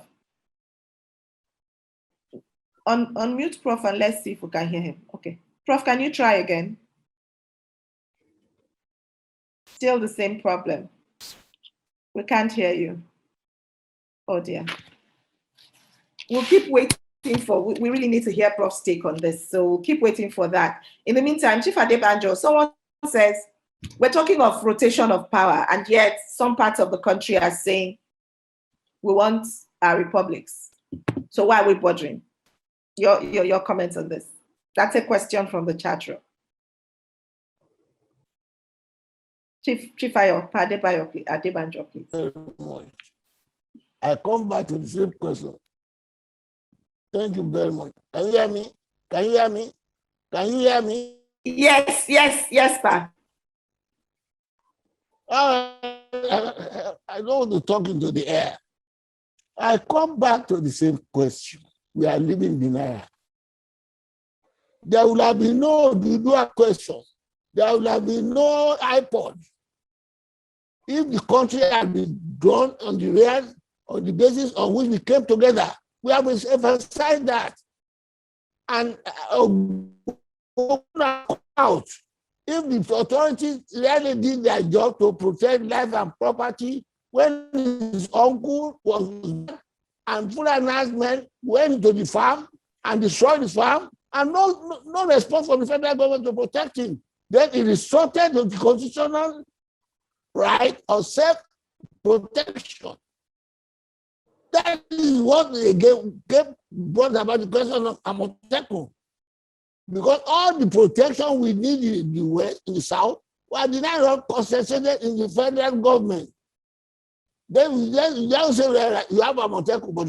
S2: Unmute Prof and let's see if we can hear him. Okay. Prof, can you try again? Still the same problem. We can't hear you. Oh dear. We'll keep waiting for, we really need to hear Prof's take on this. So we'll keep waiting for that. In the meantime, Chief Adebanjo, someone says, we're talking of rotation of power, and yet some parts of the country are saying we want our republics. So why are we bothering? Your comments on this. That's a question from the chat room. Chief Adebanjo, please.
S4: Very much. I come back to the same question. Thank you very much. Can you hear me? Can you hear me? Can you hear me?
S2: Yes, sir.
S4: I don't want to talk into the air. I come back to the same question. We are living denial. There will have been no dual question. There will have been no iPod. If the country had been drawn on the basis on which we came together, we have emphasized that. And out. If the authorities really did their job to protect life and property, when his uncle was and full announcement went into the farm and destroyed the farm, and no response from the federal government to protect him, then he resorted to the constitutional right of self-protection. That is what they brought about the question of Amotekun. Because all the protection we need in the West, in the South, were denied concentrated in the federal government. Then you say you have Amotekun, but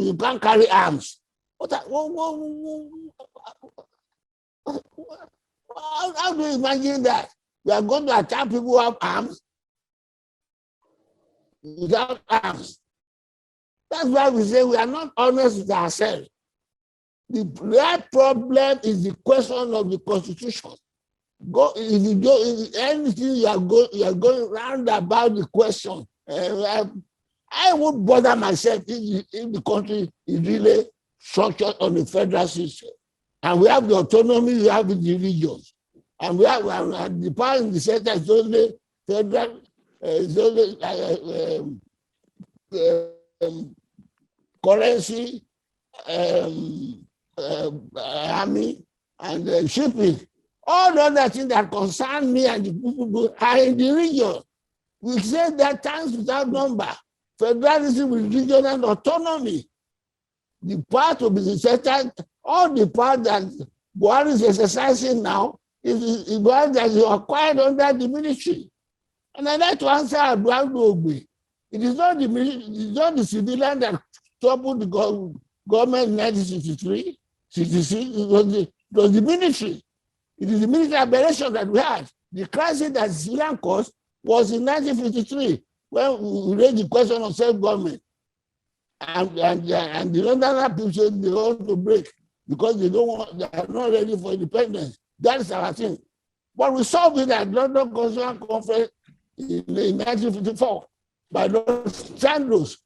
S4: you can't carry arms. How do you imagine that? We are going to attack people who have arms without arms. That's why we say we are not honest with ourselves. The real problem is the question of the Constitution. If you go anything, you are going round about the question. I won't bother myself if the country is really structured on the federal system, and we have the autonomy, we have individuals, and we have the power in the center is only federal, currency, army, and shipping. All the other things that concern me and the people are in the region. We say that times without number. Federalism with regional autonomy. The part to be settled, all the part that Buhari is exercising now is Buhari that is acquired under the military. And I'd like to answer Aduadu Ogbe. It is not the military, it is not the civilian that toppled the government in 1963, 66, it was the military. It is the military aberration that we had. The crisis that civilian caused was in 1953 when we raised the question of self-government. And the London people said they want to break because they are not ready for independence. That is our thing. But we solved it at London Constitutional Conference in 1954 by those Sandals.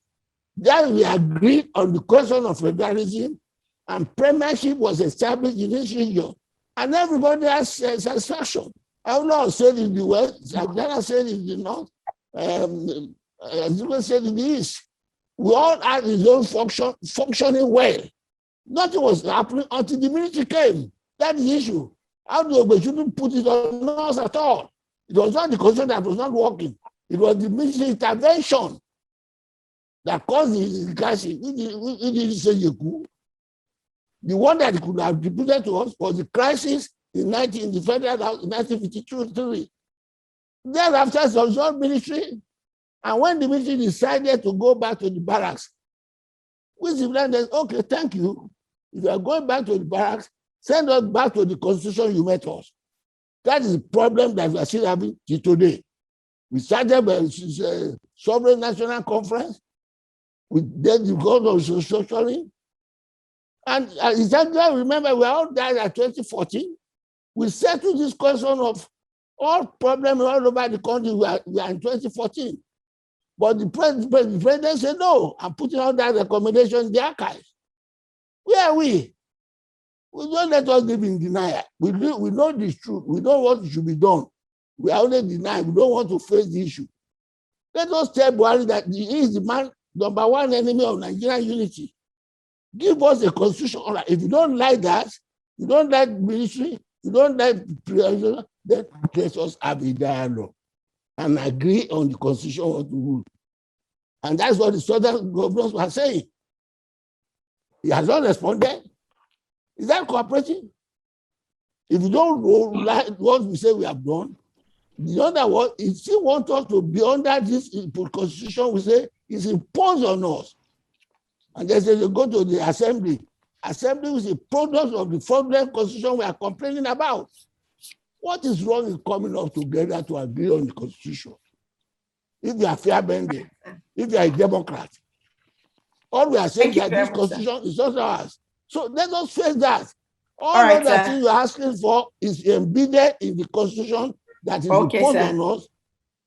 S4: Then we agreed on the question of federalism, and premiership was established in this region. And everybody has satisfaction. I will not say in the West, Ghana said in the North, as you said in the East. We all had his own functioning well. Nothing was happening until the military came. That is the issue. How do we shouldn't put it on us at all? It was not the constitution that was not working. It was the military intervention that caused the crisis. We didn't say the coup. The one that could have deputed to us was the crisis in the Federal House in 1952-3. Thereafter, there was no military. And when the military decided to go back to the barracks, we civilians said, okay, thank you. If you are going back to the barracks, send us back to the constitution you met us. That is the problem that we are still having till today. We started a sovereign national conference. We then the goal of restructuring. And exactly, remember, we all died at 2014. We settled this question of all problems all over the country. We are in 2014. But the president said, no, I'm putting out that recommendation in the archives. Where are we? We don't let us live in denial. We know the truth. We know what should be done. We are only denying. We don't want to face the issue. Let us tell Buhari that he is the man, number one enemy of Nigerian unity. Give us a constitution. All right. If you don't like that, you don't like military, you don't like president, then let us have a dialogue and agree on the constitution of the rule. And that's what the southern governors were saying. He has not responded. Is that cooperating? If you don't like what we say we have done, the other one, if still want us to be under this constitution, we say it's imposed on us. And they say they go to the assembly. Assembly is a product of the fraudulent constitution we are complaining about. What is wrong in coming up together to agree on the constitution? If you are fair bending, if you are a Democrat, all we are saying that this constitution is not ours. So let us face that. All right, other things you are asking for is embedded in the constitution that is imposed on us.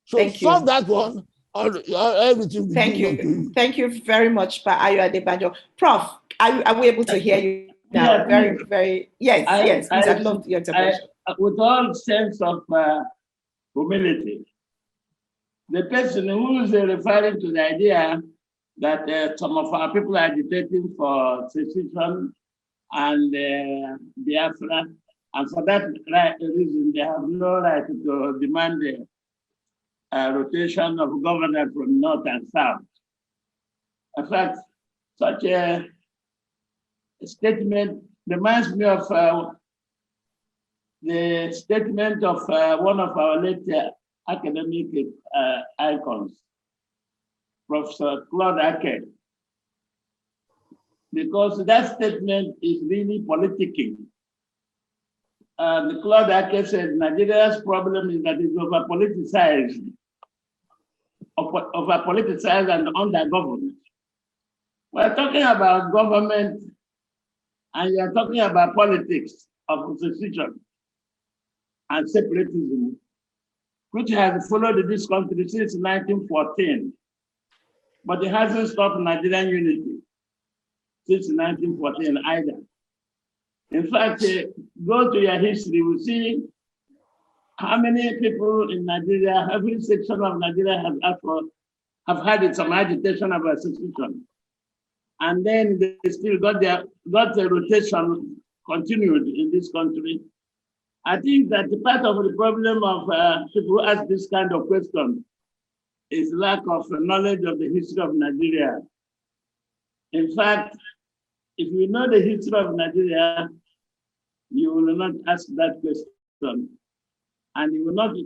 S4: So solve that one. Everything.
S2: Thank you. Thank you very much, Arewa Adebanjo. Prof, are we able to hear you now? Yeah, very, very. Yes, yes. Please, I'd love your intervention.
S3: With all sense of humility, the person who is referring to the idea that some of our people are agitating for secession and Biafra, and for that reason, they have no right to demand the rotation of governor from north and south. In fact, such a statement reminds me of the statement of one of our late academic icons, Professor Claude Ake, because that statement is really politicking. The Claude Ake said Nigeria's problem is that it's over-politicized and under-governed. We're talking about government and you're talking about politics of secession and separatism, which has followed this country since 1914, but it hasn't stopped Nigerian unity since 1914 either. In fact, go to your history, you see how many people in Nigeria, every section of Nigeria have had some agitation about secession. And then they still got the rotation continued in this country. I think that part of the problem of people who ask this kind of question is lack of knowledge of the history of Nigeria. In fact, if you know the history of Nigeria, you will not ask that question. And you will not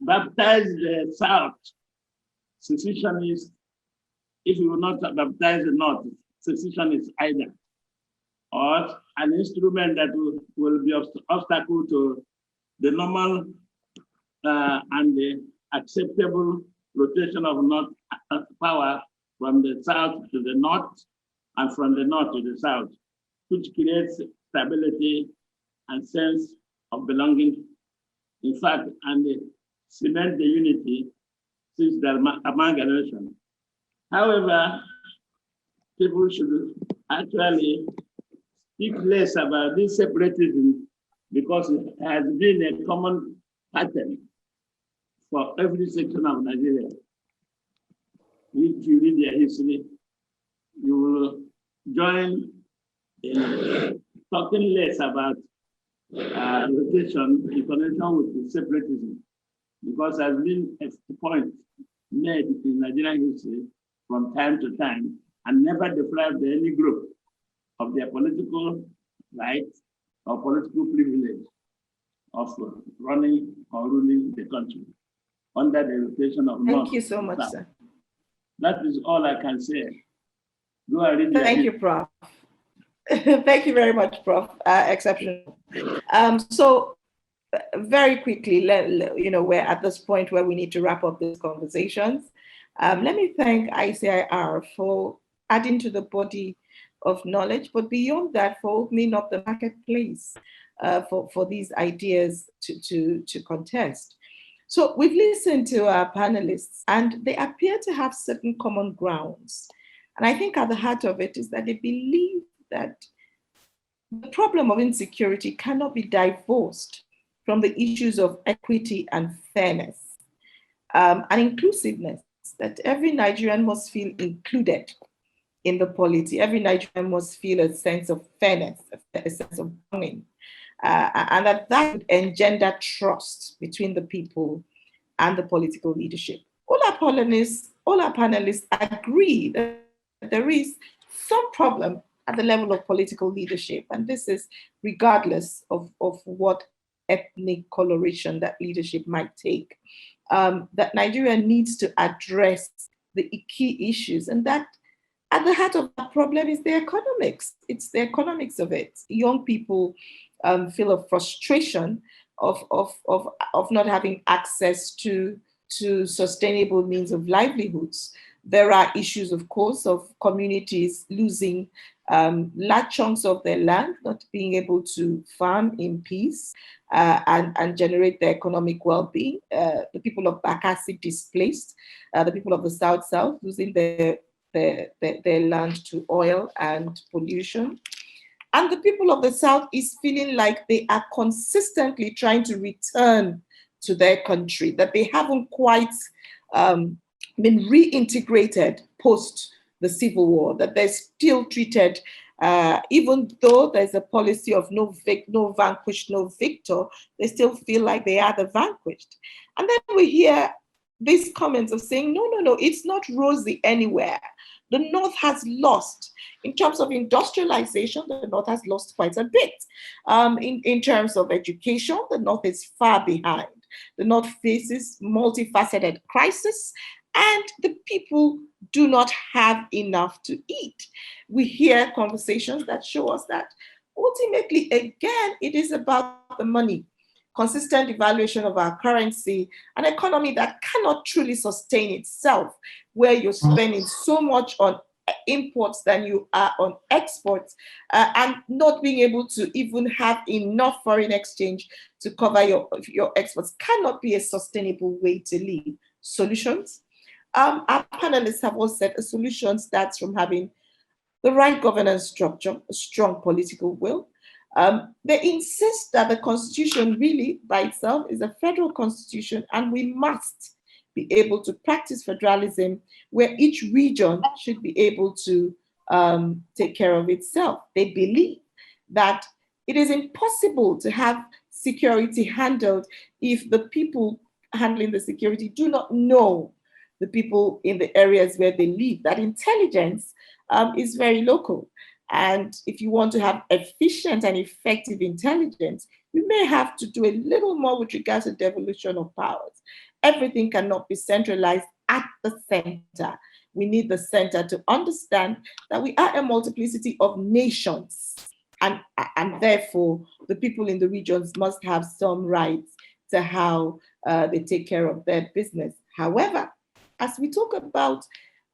S3: baptize the South secessionists if you will not baptize the North secessionists either. Or an instrument that will be obstacle to the normal and the acceptable rotation of North power from the South to the North and from the North to the South, which creates stability and sense of belonging. In fact, and cement the unity since the amalgamation. However, people should actually speak less about this separatism because it has been a common pattern for every section of Nigeria. If you read their history, you will join in talking less about rotation in connection with separatism, because has been a point made in Nigerian history from time to time and never deprived any group of their political rights or political privilege of running or ruling the country under the rotation of North.
S2: Thank you so much, sir.
S3: That is all I can say. Go ahead.
S2: Thank you, Prof. Thank you very much, Prof. Exceptional. So very quickly, we're at this point where we need to wrap up these conversations. Let me thank ICIR for adding to the body of knowledge, but beyond that, for opening up the marketplace for these ideas to contest. So we've listened to our panelists, and they appear to have certain common grounds. And I think at the heart of it is that they believe that the problem of insecurity cannot be divorced from the issues of equity and fairness and inclusiveness, that every Nigerian must feel included in the polity. Every Nigerian must feel a sense of fairness, a sense of belonging, and that would engender trust between the people and the political leadership. All our panelists agree that there is some problem at the level of political leadership, and this is regardless of what ethnic coloration that leadership might take. That Nigeria needs to address the key issues, and that at the heart of the problem is the economics. It's the economics of it. Young people feel a frustration of not having access to sustainable means of livelihoods. There are issues, of course, of communities losing large chunks of their land, not being able to farm in peace and generate their economic well-being. The people of Bakassi displaced, the people of the South losing their land to oil and pollution. And the people of the South is feeling like they are consistently trying to return to their country, that they haven't quite been reintegrated post the Civil War, that they're still treated, even though there's a policy of no vanquished, no victor, they still feel like they are the vanquished. And then we hear these comments of saying, no, it's not rosy anywhere. The North has lost. In terms of industrialization, the North has lost quite a bit. In terms of education, the North is far behind. The North faces multifaceted crisis, and the people do not have enough to eat. We hear conversations that show us that ultimately, again, it is about the money, consistent devaluation of our currency, an economy that cannot truly sustain itself, where you're spending so much on imports than you are on exports, and not being able to even have enough foreign exchange to cover your exports cannot be a sustainable way to live. Solutions? Our panelists have all said a solution starts from having the right governance structure, a strong political will. They insist that the Constitution really by itself is a federal constitution, and we must be able to practice federalism where each region should be able to take care of itself. They believe that it is impossible to have security handled if the people handling the security do not know the people in the areas where they live. That intelligence is very local. And if you want to have efficient and effective intelligence, you may have to do a little more with regards to devolution of powers. Everything cannot be centralized at the center. We need the center to understand that we are a multiplicity of nations, and therefore the people in the regions must have some rights to how they take care of their business. However, as we talk about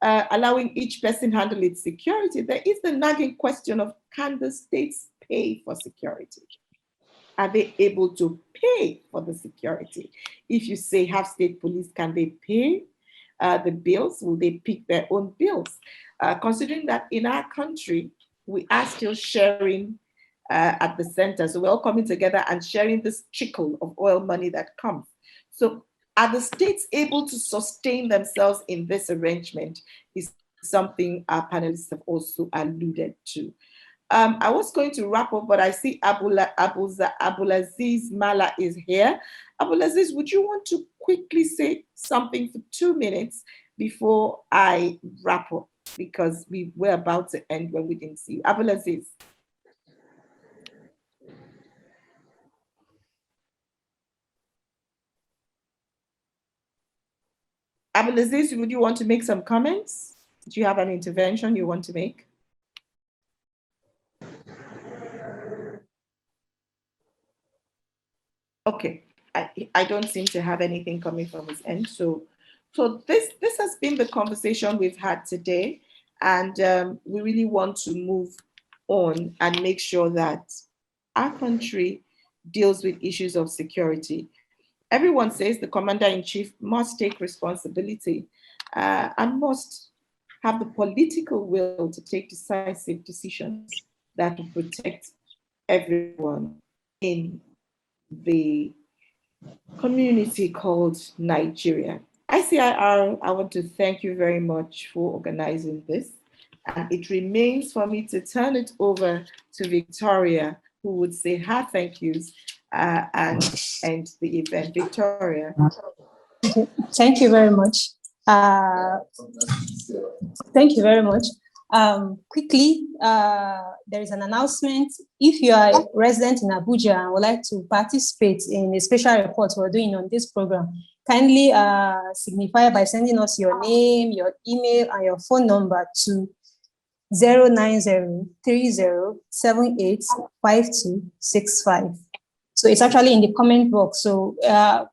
S2: allowing each person handle its security, there is the nagging question of, can the states pay for security? Are they able to pay for the security? If you say have state police, can they pay the bills? Will they pick their own bills? Considering that in our country, we are still sharing at the center. So we're all coming together and sharing this trickle of oil money that comes. So are the states able to sustain themselves in this arrangement is something our panelists have also alluded to. I was going to wrap up, but I see Abulaziz Mala is here. Abulaziz, would you want to quickly say something for 2 minutes before I wrap up? Because we were about to end when we didn't see you. Abulaziz. Abulaziz, would you want to make some comments? Do you have an intervention you want to make? Okay, I don't seem to have anything coming from his end. So this has been the conversation we've had today, and we really want to move on and make sure that our country deals with issues of security. Everyone says the commander-in-chief must take responsibility and must have the political will to take decisive decisions that will protect everyone in the community called Nigeria. ICIR, I want to thank you very much for organizing this. And it remains for me to turn it over to Victoria, who would say her thank yous and end the event. Victoria.
S7: Thank you very much. Thank you very much. Quickly, there is an announcement. If you are a resident in Abuja and would like to participate in a special report we're doing on this program, kindly signify by sending us your name, your email, and your phone number to 09030785265. So it's actually in the comment box. So,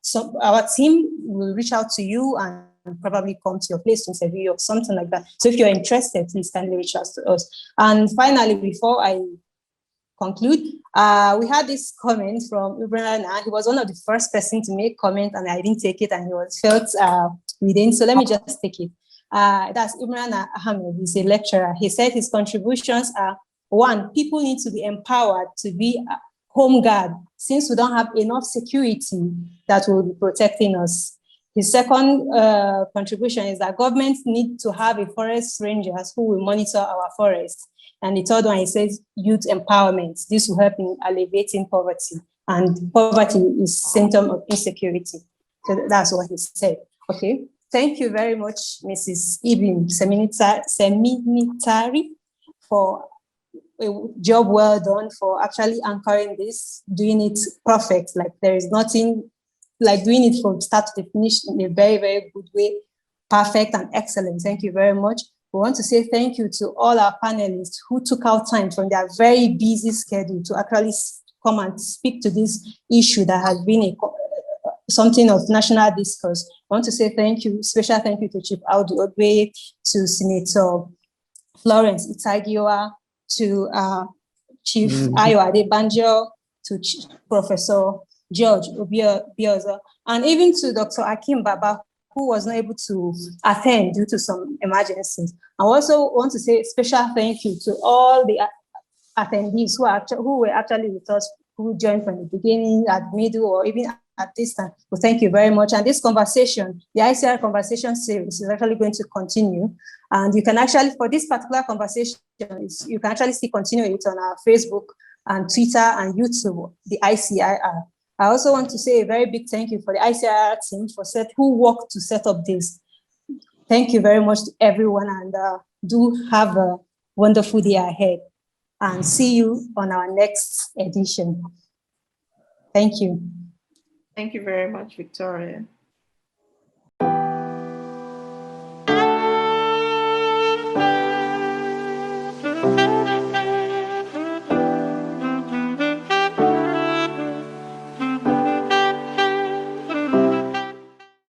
S7: so our team will reach out to you and probably come to your place to interview you or something like that. So if you're interested, please kindly reach out to us. And finally, before I conclude, we had this comment from Ibrahim. He was one of the first person to make comment, and I didn't take it, and he was felt within. So let me just take it. That's Imran Ahmed. He's a lecturer. He said his contributions are: 1, people need to be empowered to be home guard, since we don't have enough security that will be protecting us. His second contribution is that governments need to have a forest rangers who will monitor our forests. And the third one, he says youth empowerment. This will help in alleviating poverty, and poverty is symptom of insecurity. So that's what he said. Okay. Thank you very much, Mrs. Ibn Seminitari, for a job well done, for actually anchoring this, doing it perfect. Like there is nothing like doing it from start to finish in a very, very good way, perfect and excellent. Thank you very much. We want to say thank you to all our panelists who took out time from their very busy schedule to actually come and speak to this issue that has been something of national discourse. I want to say thank you, special thank you to Chief Audu Ogbe, to Senator Florence Itagiwa, to Chief Ayo Adebanjo, to Professor George Obiozo, and even to Dr. Akim Baba, who was not able to attend due to some emergencies. I also want to say a special thank you to all the attendees who were actually with us, who joined from the beginning, at middle, or even at this time. Well, thank you very much. And this conversation, the ICIR conversation series, is actually going to continue. And you can actually, for this particular conversation, you can actually still continue it on our Facebook and Twitter and YouTube, the ICIR. I also want to say a very big thank you for the ICIR team who worked to set up this. Thank you very much to everyone, and do have a wonderful day ahead. And see you on our next edition. Thank you.
S2: Thank you very much, Victoria.